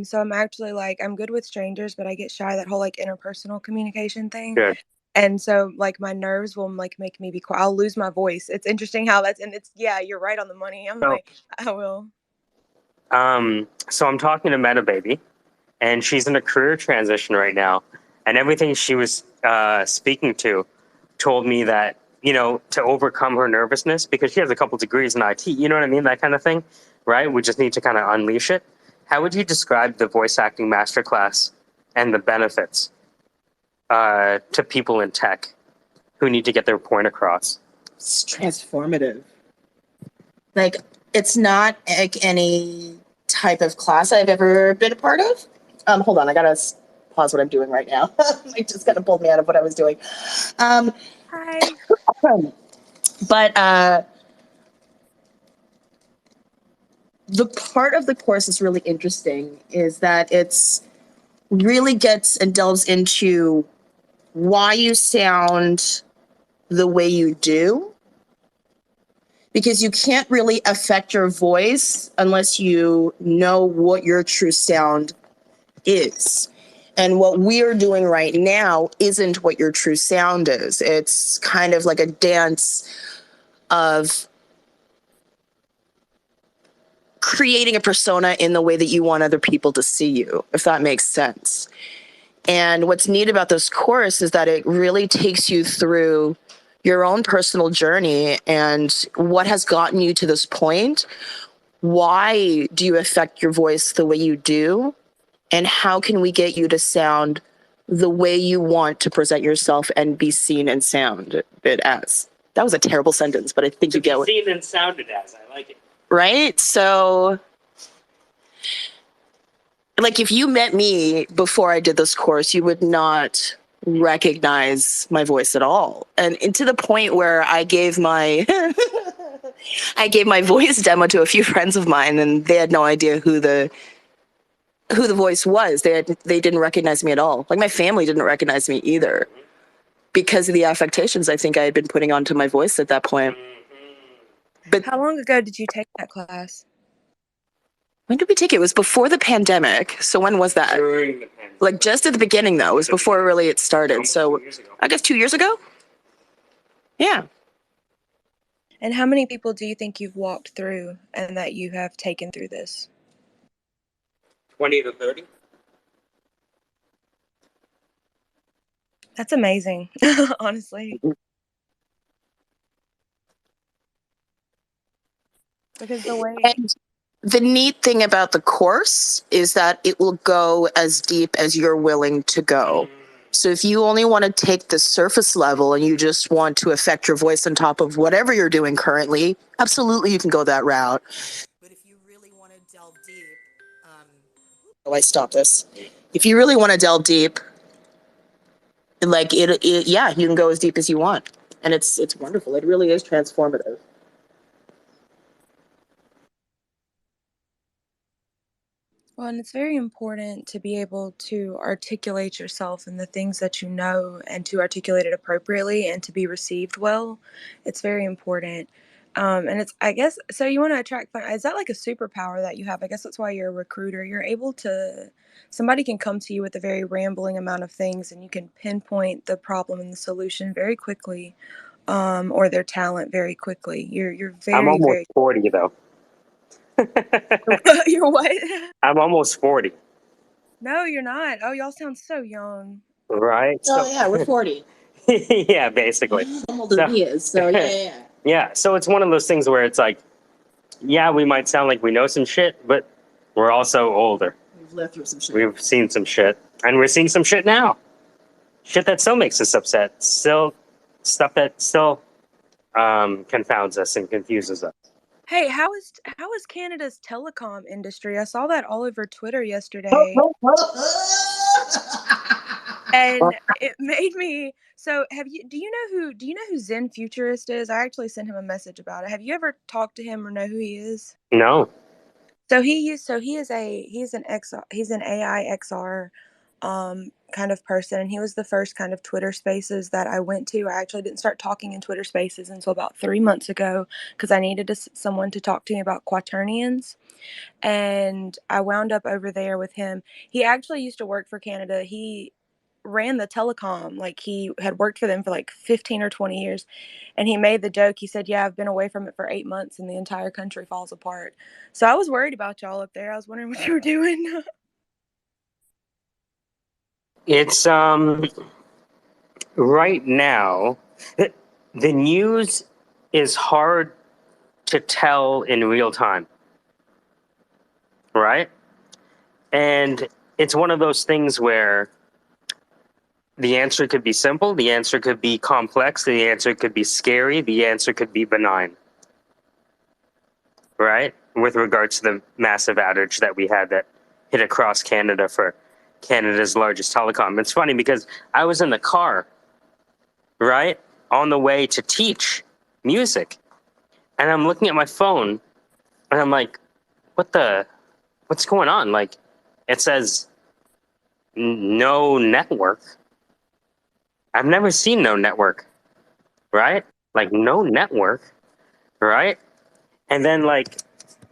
so I'm actually like I'm good with strangers, but I get shy, that whole like interpersonal communication thing. Good. And so like my nerves will like make me be quiet. I'll lose my voice. It's interesting how that's, and it's, yeah, you're right on the money. I'm So, like, I will. so I'm talking to MetaBaby, and she's in a career transition right now. And everything she was speaking to told me that, to overcome her nervousness, because she has a couple degrees in IT, you know what I mean? That kind of thing, right? We just need to kind of unleash it. How would you describe the voice acting masterclass and the benefits to people in tech who need to get their point across? It's transformative. Like, it's not like any type of class I've ever been a part of. Hold on, I gotta pause what I'm doing right now. I just kind of pulled me out of what I was doing. Hi. But the part of the course is really interesting is that it's really gets and delves into why you sound the way you do, because you can't really affect your voice unless you know what your true sound is. And what we're doing right now isn't what your true sound is. It's kind of like a dance of creating a persona in the way that you want other people to see you, if that makes sense. And what's neat about this course is that it really takes you through your own personal journey and what has gotten you to this point. Why do you affect your voice the way you do? And how can we get you to sound the way you want to present yourself and be seen and sound it as? That was a terrible sentence, but I think you get what. Seen and sounded as, I like it. Right? So, like, if you met me before I did this course, you would not recognize my voice at all. And to the point where I gave my I gave my voice demo to a few friends of mine, and they had no idea who the voice was. They didn't recognize me at all. Like, my family didn't recognize me either, because of the affectations I think I had been putting onto my voice at that point. But How long ago did you take that class? when did we take it? It was before the pandemic. So when was that? During the pandemic. Like, just at the beginning, though. It was before really it started. So I guess 2 years ago? Yeah. And how many people do you think you've walked through and that you have taken through this? 20 to 30. That's amazing, honestly. because the way And the neat thing about the course is that it will go as deep as you're willing to go. So if you only want to take the surface level and you just want to affect your voice on top of whatever you're doing currently, absolutely you can go that route. But if you really want to delve deep, I stop this. If you really want to delve deep, like yeah, you can go as deep as you want, and it's wonderful. It really is transformative. Well, and it's very important to be able to articulate yourself and the things that you know and to articulate it appropriately and to be received well. It's very important. And it's, I guess, so you want to attract, is that like a superpower that you have? I guess that's why you're a recruiter. You're able to, somebody can come to you with a very rambling amount of things and you can pinpoint the problem and the solution very quickly, or their talent very quickly. You're I'm very, almost very, 40 though. you're what? I'm almost 40. No, you're not. Oh, y'all sound so young. Right? Oh yeah, we're 40. Yeah, basically. I'm older than he is, so yeah. Yeah, so it's one of those things where it's like, yeah, we might sound like we know some shit, but we're also older. We've lived through some shit. We've seen some shit, and we're seeing some shit now. Shit that still makes us upset. Still, stuff that still confounds us and confuses us. Hey, how is Canada's telecom industry? I saw that all over Twitter yesterday, and it made me. So, do you know who Zen Futurist is? I actually sent him a message about it. Have you ever talked to him or know who he is? No. So he's an AI XR kind of person, and he was the first kind of Twitter Spaces that I went to. I actually didn't start talking in Twitter Spaces until about 3 months ago because I needed someone to talk to me about quaternions, and I wound up over there with him. He actually used to work for Canada. He ran the telecom, like he had worked for them for like 15 or 20 years, and he made the joke. He said, yeah, I've been away from it for 8 months and the entire country falls apart. So I was worried about y'all up there. I was wondering what you were doing. It's right now the news is hard to tell in real time, right? And it's one of those things where the answer could be simple, the answer could be complex, the answer could be scary, the answer could be benign, right? With regards to the massive outage that we had that hit across Canada for Canada's largest telecom. It's funny because I was in the car, right, on the way to teach music, and I'm looking at my phone, and I'm like, what's going on? Like, it says no network. I've never seen no network, right? Like, no network, right? And then, like,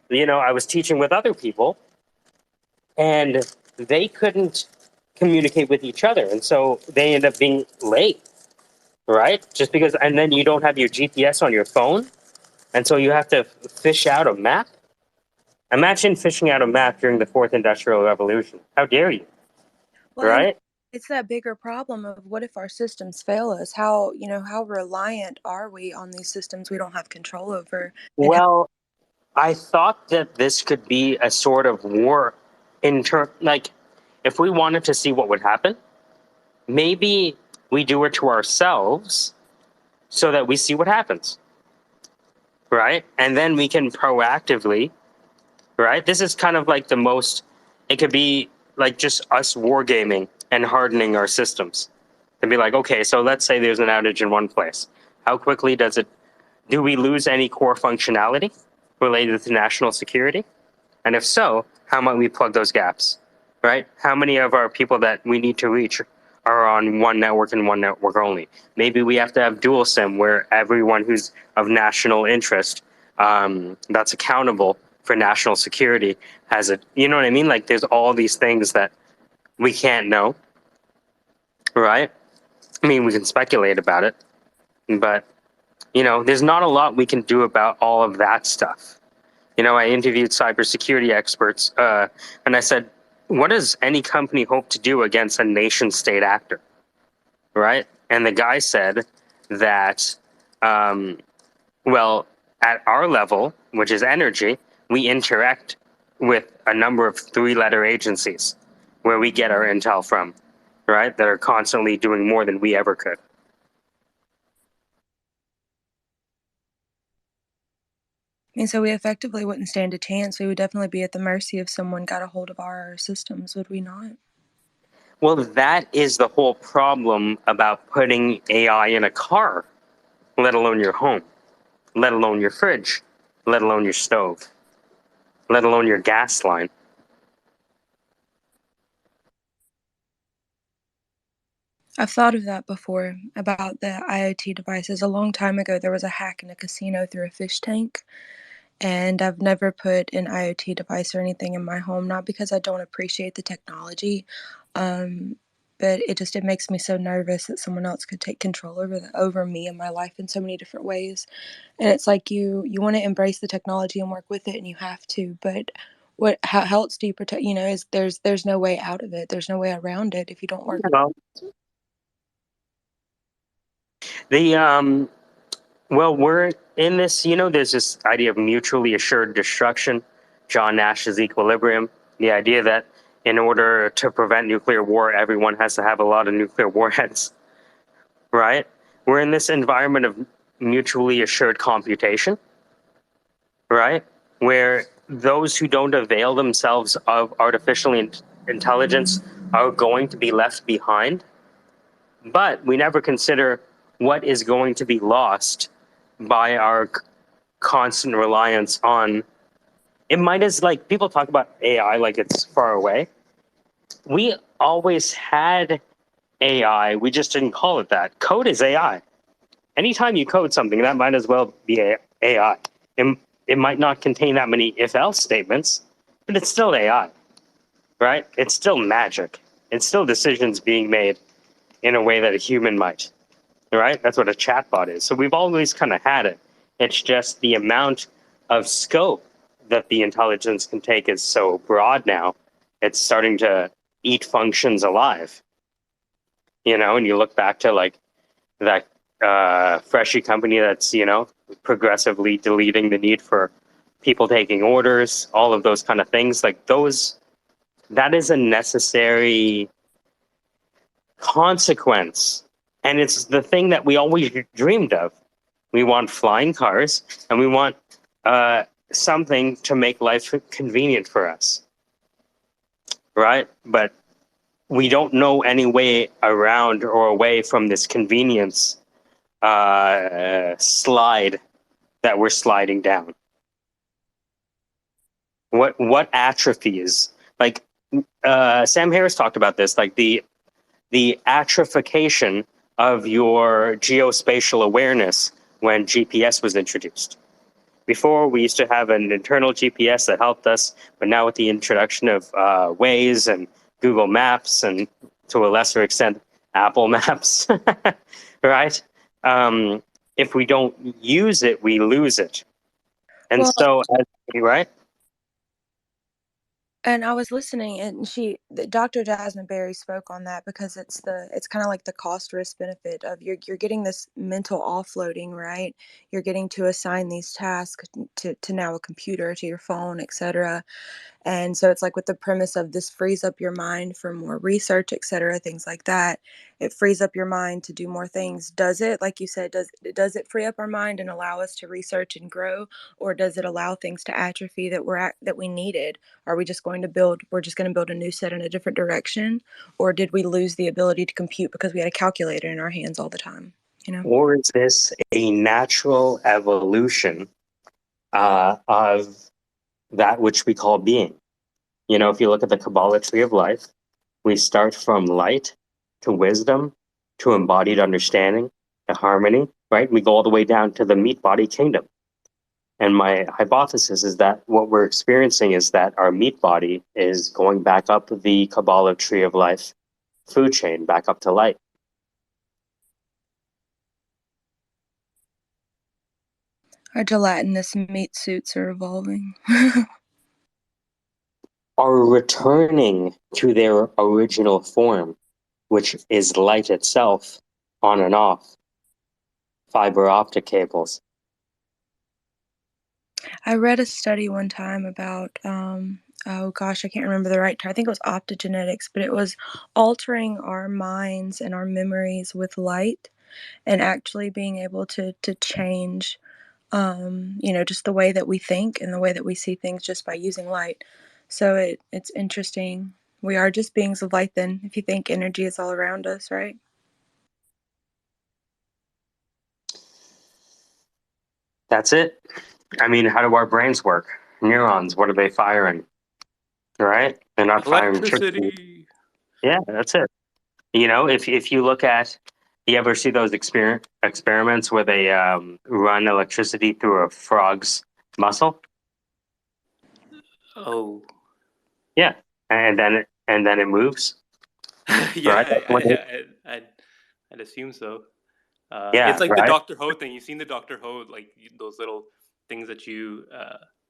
I was teaching with other people, and they couldn't communicate with each other, and so they end up being late, right? Just because, and then you don't have your GPS on your phone, and so you have to fish out a map. Imagine fishing out a map during the fourth industrial revolution. How dare you? Well, Right? it's that bigger problem of what if our systems fail us? How reliant are we on these systems we don't have control over? And Well, I thought that this could be a sort of war like, if we wanted to see what would happen, maybe we do it to ourselves so that we see what happens, right? And then we can proactively, right? This is kind of like it could be like just us wargaming and hardening our systems. And be like, okay, so let's say there's an outage in one place. How quickly do we lose any core functionality related to national security? And if so, how might we plug those gaps, right? How many of our people that we need to reach are on one network and one network only? Maybe we have to have dual SIM where everyone who's of national interest, that's accountable for national security has it. You know what I mean? Like, there's all these things that we can't know, right? I mean, we can speculate about it, but there's not a lot we can do about all of that stuff. I interviewed cybersecurity experts, and I said, what does any company hope to do against a nation state actor? Right? And the guy said that, well, at our level, which is energy, we interact with a number of 3-letter agencies where we get our intel from, right? That are constantly doing more than we ever could. And so we effectively wouldn't stand a chance. We would definitely be at the mercy if someone got a hold of our systems, would we not? Well, that is the whole problem about putting AI in a car, let alone your home, let alone your fridge, let alone your stove, let alone your gas line. I've thought of that before about the IoT devices. A long time ago, there was a hack in a casino through a fish tank. And I've never put an IoT device or anything in my home, not because I don't appreciate the technology, but it makes me so nervous that someone else could take control over me and my life in so many different ways. And it's like you want to embrace the technology and work with it, and you have to. But how else do you protect? Is there's no way out of it. There's no way around it if you don't work. Well, well, we're in this, there's this idea of mutually assured destruction, John Nash's equilibrium, the idea that in order to prevent nuclear war, everyone has to have a lot of nuclear warheads, right? We're in this environment of mutually assured computation, right? Where those who don't avail themselves of artificial intelligence are going to be left behind. But we never consider what is going to be lost by our constant reliance on it. Might as like people talk about AI like it's far away. We always had AI, we just didn't call it that. Code is AI. Anytime you code something, that might as well be AI. It might not contain that many if-else statements, but it's still AI, right? It's still magic. It's still decisions being made in a way that a human might, right? That's what a chatbot is. So we've always kind of had it. It's just the amount of scope that the intelligence can take is so broad now. It's starting to eat functions alive, and you look back to like that Freshie company that's, progressively deleting the need for people taking orders, all of those kind of things. Like that is a necessary consequence. And it's the thing that we always dreamed of. We want flying cars, and we want something to make life convenient for us, right? But we don't know any way around or away from this convenience slide that we're sliding down. What atrophies? Like Sam Harris talked about this, like the atrophication of your geospatial awareness when GPS was introduced. Before, we used to have an internal GPS that helped us, but now with the introduction of Waze and Google Maps, and to a lesser extent, Apple Maps, right? If we don't use it, we lose it. And right? And I was listening, and Dr. Jasmine Berry spoke on that because it's kind of like the cost risk benefit of you're getting this mental offloading, right? You're getting to assign these tasks to now a computer, to your phone, etc. And so it's like with the premise of this frees up your mind for more research, et cetera, things like that. It frees up your mind to do more things. Does it, like you said, does it free up our mind and allow us to research and grow, or does it allow things to atrophy that we needed? Are we just going to build a new set in a different direction, or did we lose the ability to compute because we had a calculator in our hands all the time? Or is this a natural evolution of that which we call being? If you look at the Kabbalah tree of life, we start from light to wisdom to embodied understanding to harmony, right? We go all the way down to the meat body kingdom. And my hypothesis is that what we're experiencing is that our meat body is going back up the Kabbalah tree of life food chain, back up to light. Our gelatinous meat suits are evolving. Are returning to their original form, which is light itself, on and off, fiber optic cables. I read a study one time about, oh gosh, I can't remember the right term. I think it was optogenetics, but it was altering our minds and our memories with light and actually being able to change, just the way that we think and the way that we see things just by using light. So it's interesting. We are just beings of light then, if you think energy is all around us, right? That's it. I mean, how do our brains work? Neurons, what are they firing? Right? They're not firing electricity. Electricity. Yeah, that's it. If you look at, you ever see those experiments where they run electricity through a frog's muscle? Oh. Yeah, and then it moves. Yeah, Right? I'd assume so. Yeah, It's like the right. Doctor Ho thing. You've seen the Doctor Ho, like those little things that you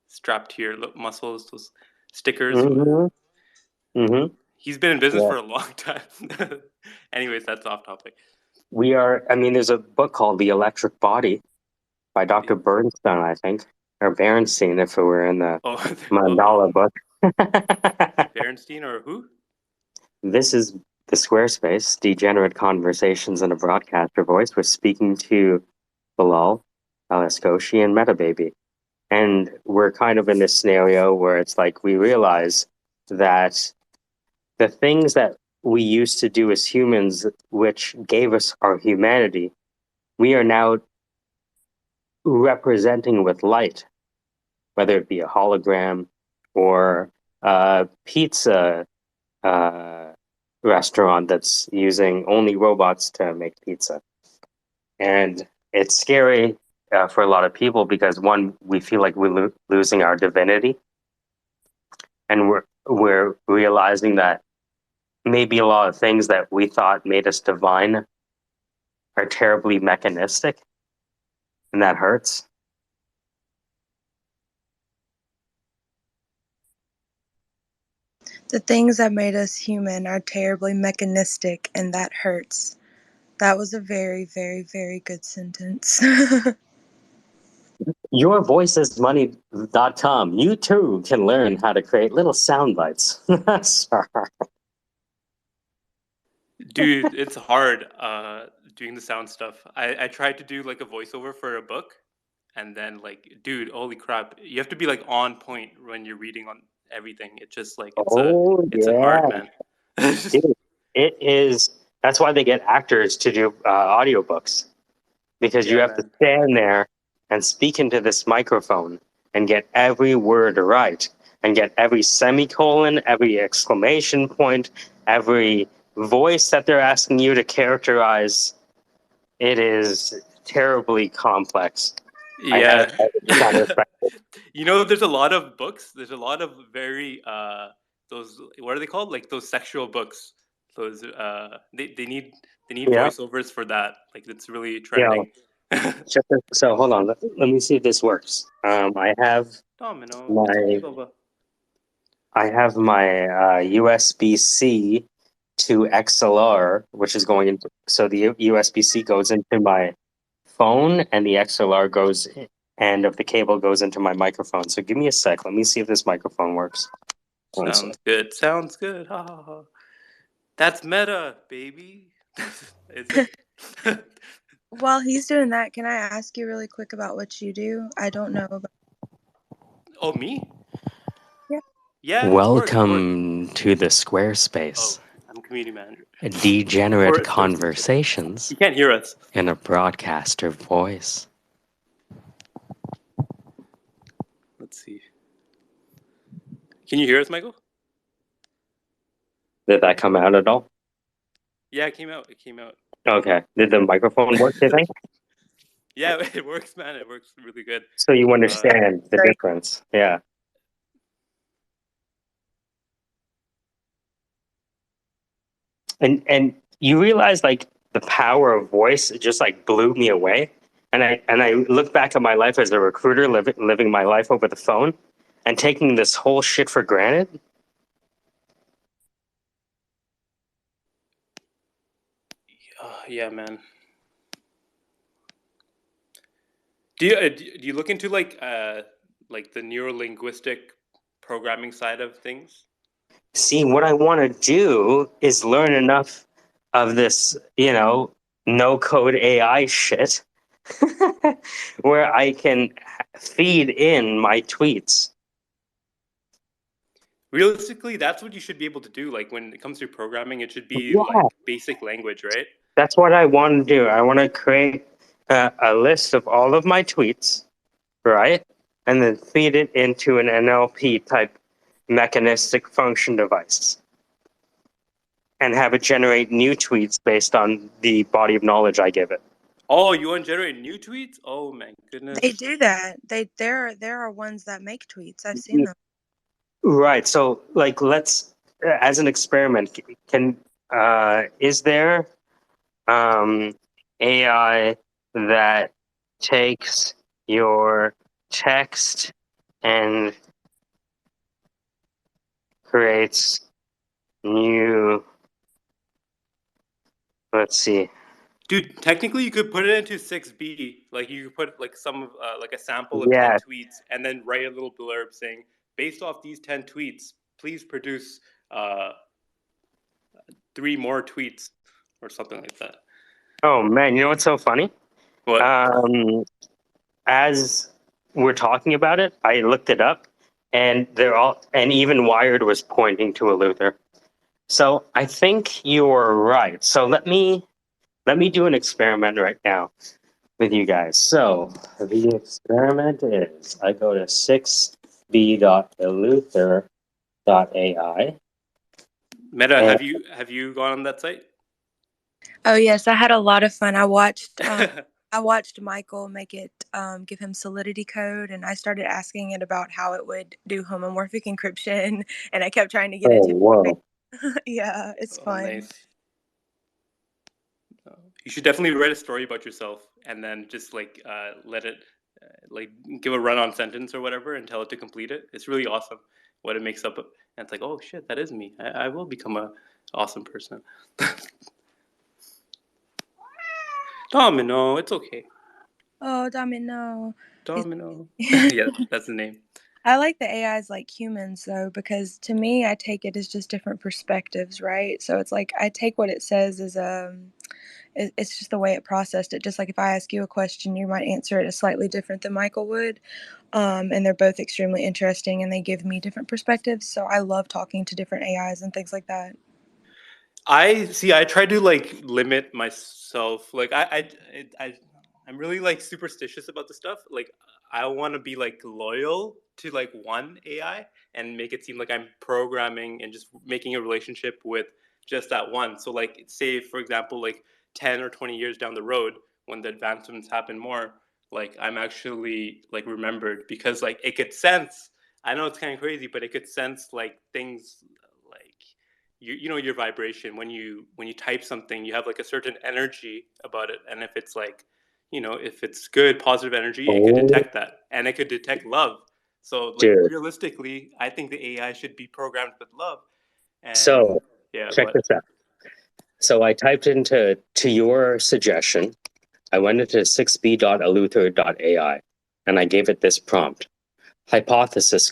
strap to your muscles, those stickers. Mm-hmm. He's been in business Yeah. for a long time. Anyways, that's off topic. There's a book called The Electric Body by Dr. Bernstein, I think, or Berenstein, if it were in the mandala book. Berenstein or who? This is the SquareSpace, Degenerate Conversations in a Broadcaster Voice. We're speaking to Bilal, Alaskoshi, and Metababy. And we're kind of in this scenario where it's like we realize that the things that we used to do as humans, which gave us our humanity, we are now representing with light, whether it be a hologram or a pizza restaurant that's using only robots to make pizza. And it's scary for a lot of people because, one, we feel like we're losing our divinity, and we're realizing that maybe a lot of things that we thought made us divine are terribly mechanistic, and that hurts. The things that made us human are terribly mechanistic, and that hurts. That was a very, very, very good sentence. YourVoicesMoney.com. You too can learn how to create little sound bites. Sorry. Dude, it's hard doing the sound stuff. I tried to do like a voiceover for a book, and then like, dude, holy crap, you have to be like on point when you're reading on everything. It's just like it's an art, man. Dude, it is. That's why they get actors to do audiobooks, because you have to stand there and speak into this microphone and get every word right and get every semicolon, every exclamation point, every voice that they're asking you to characterize. It is terribly complex. Yeah. I There's a lot of books. There's a lot of very those, what are they called? Like those sexual books. Those they need voiceovers for that. Like it's really trending. So hold on. Let me see if this works. I have Domino. my It's okay, Bubba. USB-C to XLR, which is going into. So the USB-C goes into my phone, and the XLR goes, end of the cable goes into my microphone. So give me a sec. Let me see if this microphone works. Sounds good. Sounds good. Ha ha ha. That's meta, baby. Is it? While he's doing that, can I ask you really quick about what you do? I don't know about. Oh, me? Yeah. Yeah. Welcome to the SquareSpace. Oh, I'm community manager. Degenerate Conversations. You can't hear us. In a broadcaster voice. Let's see. Can you hear us, Michael? Did that come out at all? Yeah, it came out. It came out. Okay. Did the microphone work, do you think? Yeah, it works, man. It works really good. So you understand the difference. Yeah. And you realize, like, the power of voice just like blew me away. And I look back at my life as a recruiter, living my life over the phone and taking this whole shit for granted. Yeah, man. Do you look into like like the neurolinguistic programming side of things? See, what I want to do is learn enough of this, no code AI shit where I can feed in my tweets. Realistically, that's what you should be able to do. Like when it comes to programming, it should be Yeah. like basic language, right? That's what I want to do. I want to create a list of all of my tweets, right? And then feed it into an NLP type mechanistic function device and have it generate new tweets based on the body of knowledge I give it. Oh, you want to generate new tweets? Oh my goodness. They do that. There are ones that make tweets. I've seen them. Right. So, like, let's as an experiment, is there AI that takes your text and creates new? Let's see. Dude, technically you could put it into 6B. Like you could put like some like a sample of Yeah. 10 tweets and then write a little blurb saying, based off these 10 tweets, please produce 3 more tweets or something like that. Oh man, you know what's so funny? What? As we're talking about it, I looked it up, and even Wired was pointing to a Luther. So I think you're right. So let me do an experiment right now with you guys. So the experiment is I go to 6b.eluther.ai. Meta, and- have you gone on that site? Oh yes, I had a lot of fun. I watched Michael make it give him Solidity code, and I started asking it about how it would do homomorphic encryption, and I kept trying to get it to. whoa. Yeah, it's fun. Nice. You should definitely write a story about yourself and then just like let it like give a run-on sentence or whatever and tell it to complete it. It's really awesome what it makes up, and it's like, oh shit, that is me. I will become a awesome person. Domino, it's okay. Oh, Domino. Domino. Yeah, that's the name. I like the AIs like humans though, because to me, I take it as just different perspectives, right? So it's like I take what it says as it's just the way it processed it. Just like if I ask you a question, you might answer it slightly different than Michael would. And they're both extremely interesting, and they give me different perspectives. So I love talking to different AIs and things like that. I try to like limit myself. Like I'm really like superstitious about the stuff. Like I want to be like loyal to like one AI and make it seem like I'm programming and just making a relationship with just that one. So like say for example like 10 or 20 years down the road when the advancements happen more, like I'm actually like remembered because like it could sense. I know it's kind of crazy, but it could sense like things like you know your vibration when you type something. You have like a certain energy about it, and if it's like if it's good positive energy, it could detect that, and it could detect love. So like Dude. realistically, I think the AI should be programmed with love. And So yeah, check this out. So I typed into your suggestion. I went into 6b.eluther.ai and I gave it this prompt. Hypothesis: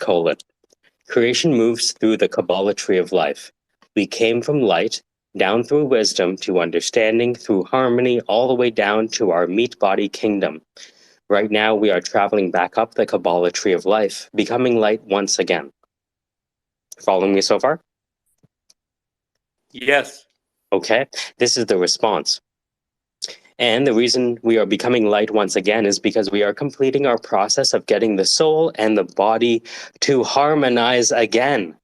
creation moves through the Kabbalah tree of life. We came from light, down through wisdom to understanding, through harmony, all the way down to our meat body kingdom. Right now we are traveling back up the Kabbalah tree of life, becoming light once again. Following me so far? yes. Okay, this is the response. And the reason we are becoming light once again is because we are completing our process of getting the soul and the body to harmonize again.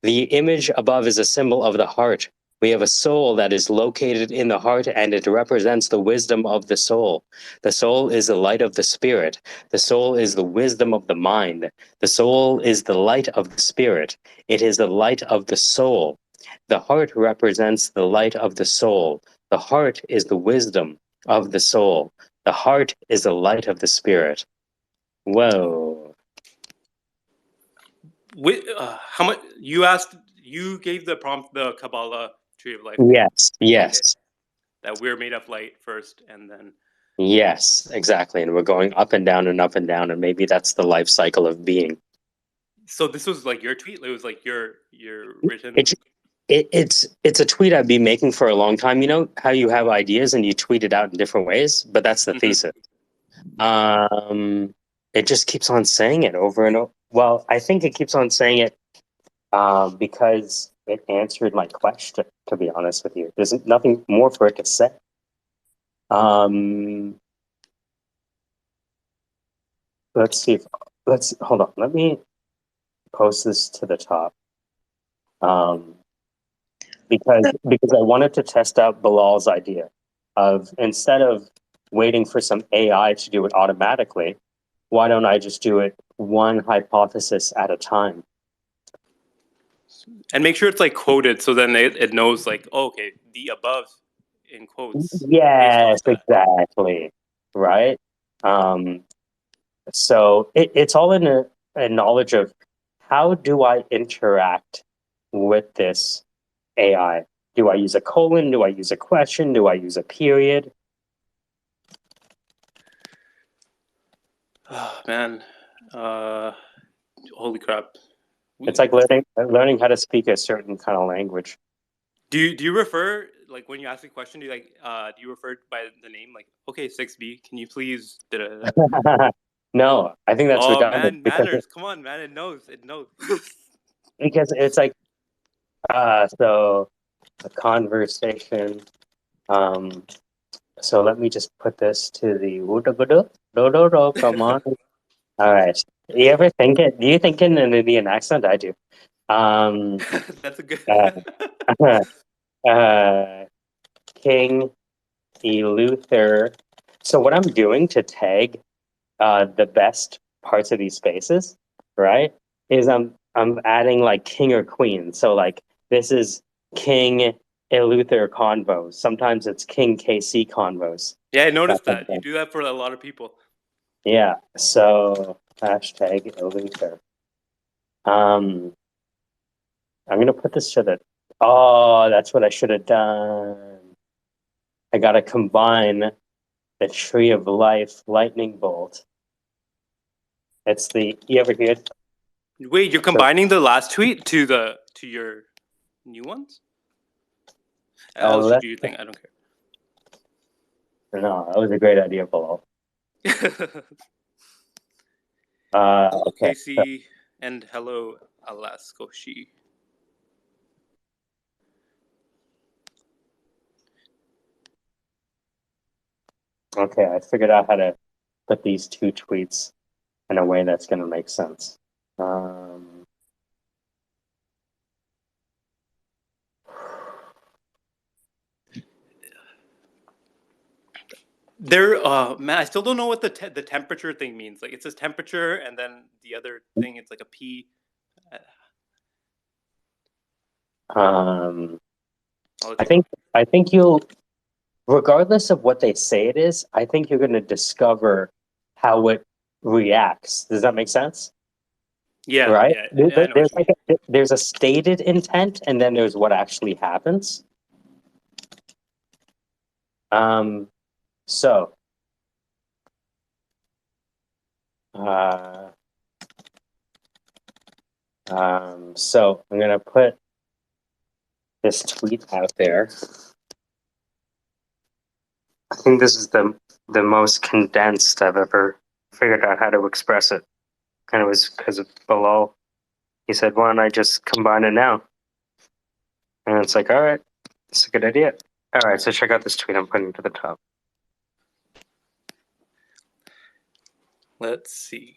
The image above is a symbol of the heart. We have a soul that is located in the heart, and it represents the wisdom of the soul. The soul is the light of the spirit. The soul is the wisdom of the mind. The soul is the light of the spirit. It is the light of the soul. The heart represents the light of the soul. The heart is the wisdom of the soul. The heart is the light of the spirit. Whoa. How much you asked? You gave the prompt, the Kabbalah tree of life. Yes, yes. Okay. That we're made of light first, and then Yes, exactly. And we're going up and down and up and down, and maybe that's the life cycle of being. So this was like your tweet. It was like your written. It's a tweet I've been making for a long time. You know how you have ideas and you tweet it out in different ways, but that's the thesis. It just keeps on saying it over and over. Well, I think it keeps on saying it because it answered my question. To be honest with you, there's nothing more for it to say. Let's see. Let's hold on. Let me post this to the top. Because I wanted to test out Bilal's idea of, instead of waiting for some AI to do it automatically, why don't I just do it one hypothesis at a time? And make sure it's like quoted, so then it knows like, oh, okay, the above in quotes. Yes, exactly. Right. So it's all in a knowledge of, how do I interact with this AI? Do I use a colon? Do I use a question? Do I use a period? Oh man, holy crap! It's like learning how to speak a certain kind of language. Do you refer, like, when you ask a question? Do you refer by the name, like, okay, 6B, can you please? No, I think that's redundant. Man, manners. Come on, man. It knows. It knows. Because it's like, so a conversation. So let me just put this to the come on. All right. Do you ever think it? Do you think in an Indian accent? I do. That's a good. King Eluther. So what I'm doing to tag the best parts of these spaces, right, is I'm adding like king or queen. So like this is King Eluther convos. Sometimes it's King KC convos. Yeah, I noticed that. You do that for a lot of people. Yeah. So hashtag Eluther. I'm gonna put this to the. Oh, that's what I should have done. I gotta combine the Tree of Life lightning bolt. It's the, you ever hear it? Wait, you're combining the last tweet to your new ones? I'll shoot you a thing. I don't care. No, that was a great idea, Paul. Okay. Casey and hello, Alaskoshi. Okay, I figured out how to put these two tweets in a way that's going to make sense. Man, I still don't know what the temperature thing means. Like, it says temperature, and then the other thing, it's like a P. I think you'll, regardless of what they say it is, I think you're going to discover how it reacts. Does that make sense? Yeah. Right. Yeah, There's a stated intent, and then there's what actually happens. So. So I'm gonna put this tweet out there. I think this is the most condensed I've ever figured out how to express it. And it was because of Bilal. He said, why don't I just combine it now? And it's like, all right, it's a good idea. All right, so check out this tweet I'm putting to the top. Let's see.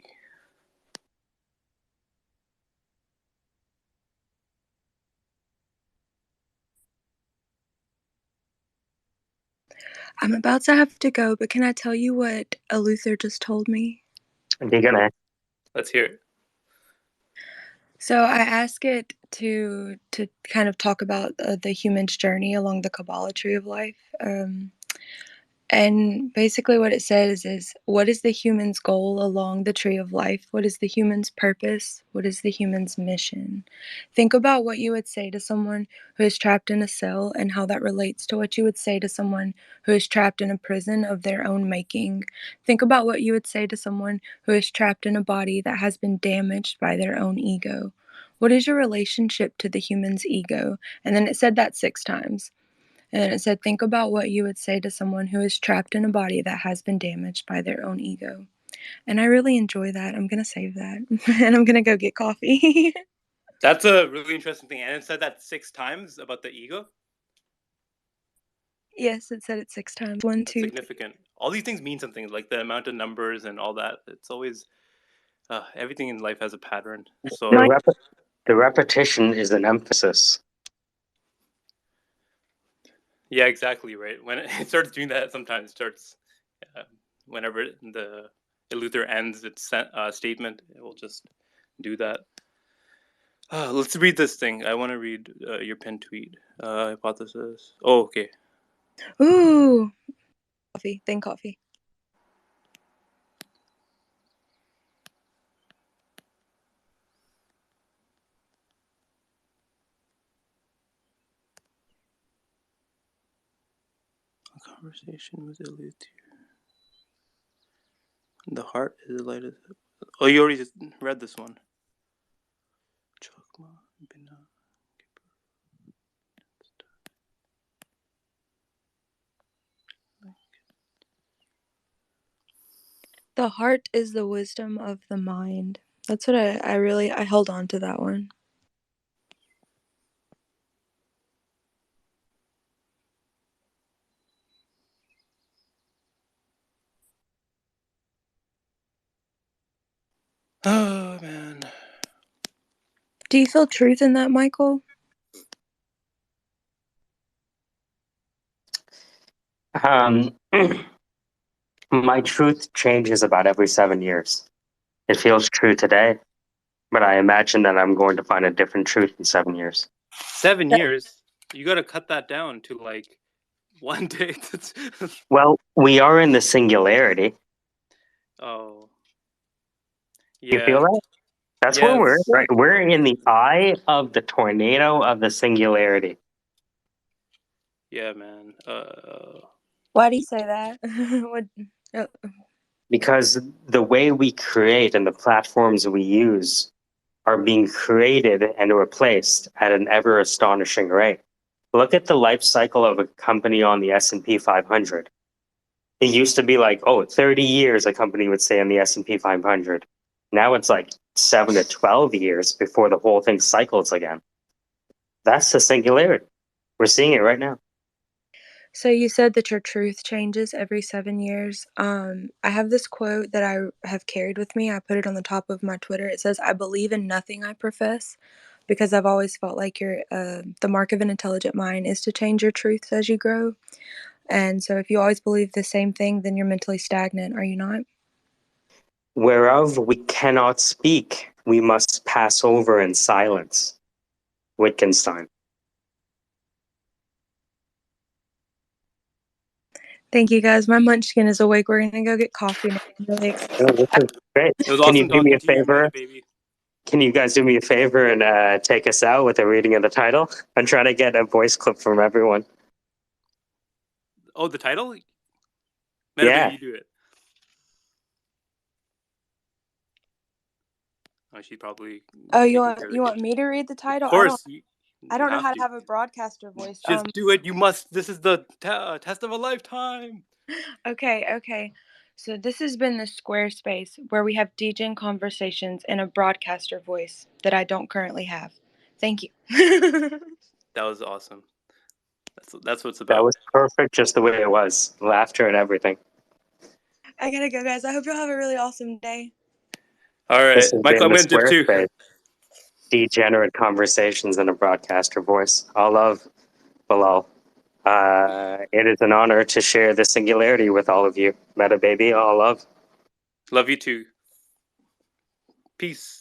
I'm about to have to go, but can I tell you what Luther just told me? Degen. Let's hear it. So I asked it to kind of talk about the human's journey along the Kabbalah tree of life. And basically, what it says is, what is the human's goal along the tree of life? What is the human's purpose? What is the human's mission? Think about what you would say to someone who is trapped in a cell and how that relates to what you would say to someone who is trapped in a prison of their own making. Think about what you would say to someone who is trapped in a body that has been damaged by their own ego. What is your relationship to the human's ego? And then it said that 6 times. And then it said, think about what you would say to someone who is trapped in a body that has been damaged by their own ego. And I really enjoy that. I'm going to save that. And I'm going to go get coffee. That's a really interesting thing. And it said that 6 times about the ego. Yes, it said it 6 times. 1, That's 2, 3. significant. All these things mean something, like the amount of numbers and all that. It's always everything in life has a pattern. So The repetition is an emphasis. yeah, exactly right. When it starts doing that, sometimes it starts whenever the Luther ends its statement, it will just do that. Let's read this thing. I want to read your pinned tweet. Hypothesis. Oh, okay. Ooh. Coffee. Think coffee. A conversation with Luther. The heart is the light of the... Oh, you already just read this one. The heart is the wisdom of the mind. That's what I held on to that one. Oh, man. Do you feel truth in that, Michael? My truth changes about every 7 years. It feels true today, but I imagine that I'm going to find a different truth in 7 years. 7 years? You got to cut that down to like 1 day. Well, we are in the singularity. Oh. You Yeah. feel that? That's where we're, Yes. right? We're in the eye of the tornado of the singularity. Yeah, man. Why do you say that? What? Oh. Because the way we create and the platforms we use are being created and replaced at an ever astonishing rate. Look at the life cycle of a company on the S&P 500. It used to be like, 30 years a company would stay on the S&P 500. Now it's like 7 to 12 years before the whole thing cycles again. That's the singularity. We're seeing it right now. So you said that your truth changes every 7 years. I have this quote that I have carried with me. I put it on the top of my Twitter. It says, "I believe in nothing I profess," because I've always felt like the mark of an intelligent mind is to change your truths as you grow. And so if you always believe the same thing, then you're mentally stagnant, are you not? Whereof we cannot speak, we must pass over in silence. Wittgenstein. Thank you, guys. My munchkin is awake. We're going to go get coffee now. I'm really excited. Oh, this is great. It was Can you awesome do me talking a to you, favor? Meta Baby. Can you guys do me a favor and take us out with a reading of the title? I'm trying to get a voice clip from everyone. Oh, the title? Meta Yeah. Baby, you do it. Oh, she probably... Oh, you want me to read the title? Of course. I don't know how to have a broadcaster voice. Just do it. You must. This is the test of a lifetime. Okay. So this has been the SquareSpace, where we have Degen conversations in a broadcaster voice that I don't currently have. Thank you. That was awesome. That's what it's That about. was perfect, just the way it was. Laughter and everything. I gotta go, guys. I hope you'll have a really awesome day. All right, This has Michael, been I'm the going to dip too. SquareSpace. Degenerate conversations in a broadcaster voice. All love, Bilal. It is an honor to share the singularity with all of you. Meta Baby, all love. Love you too. Peace.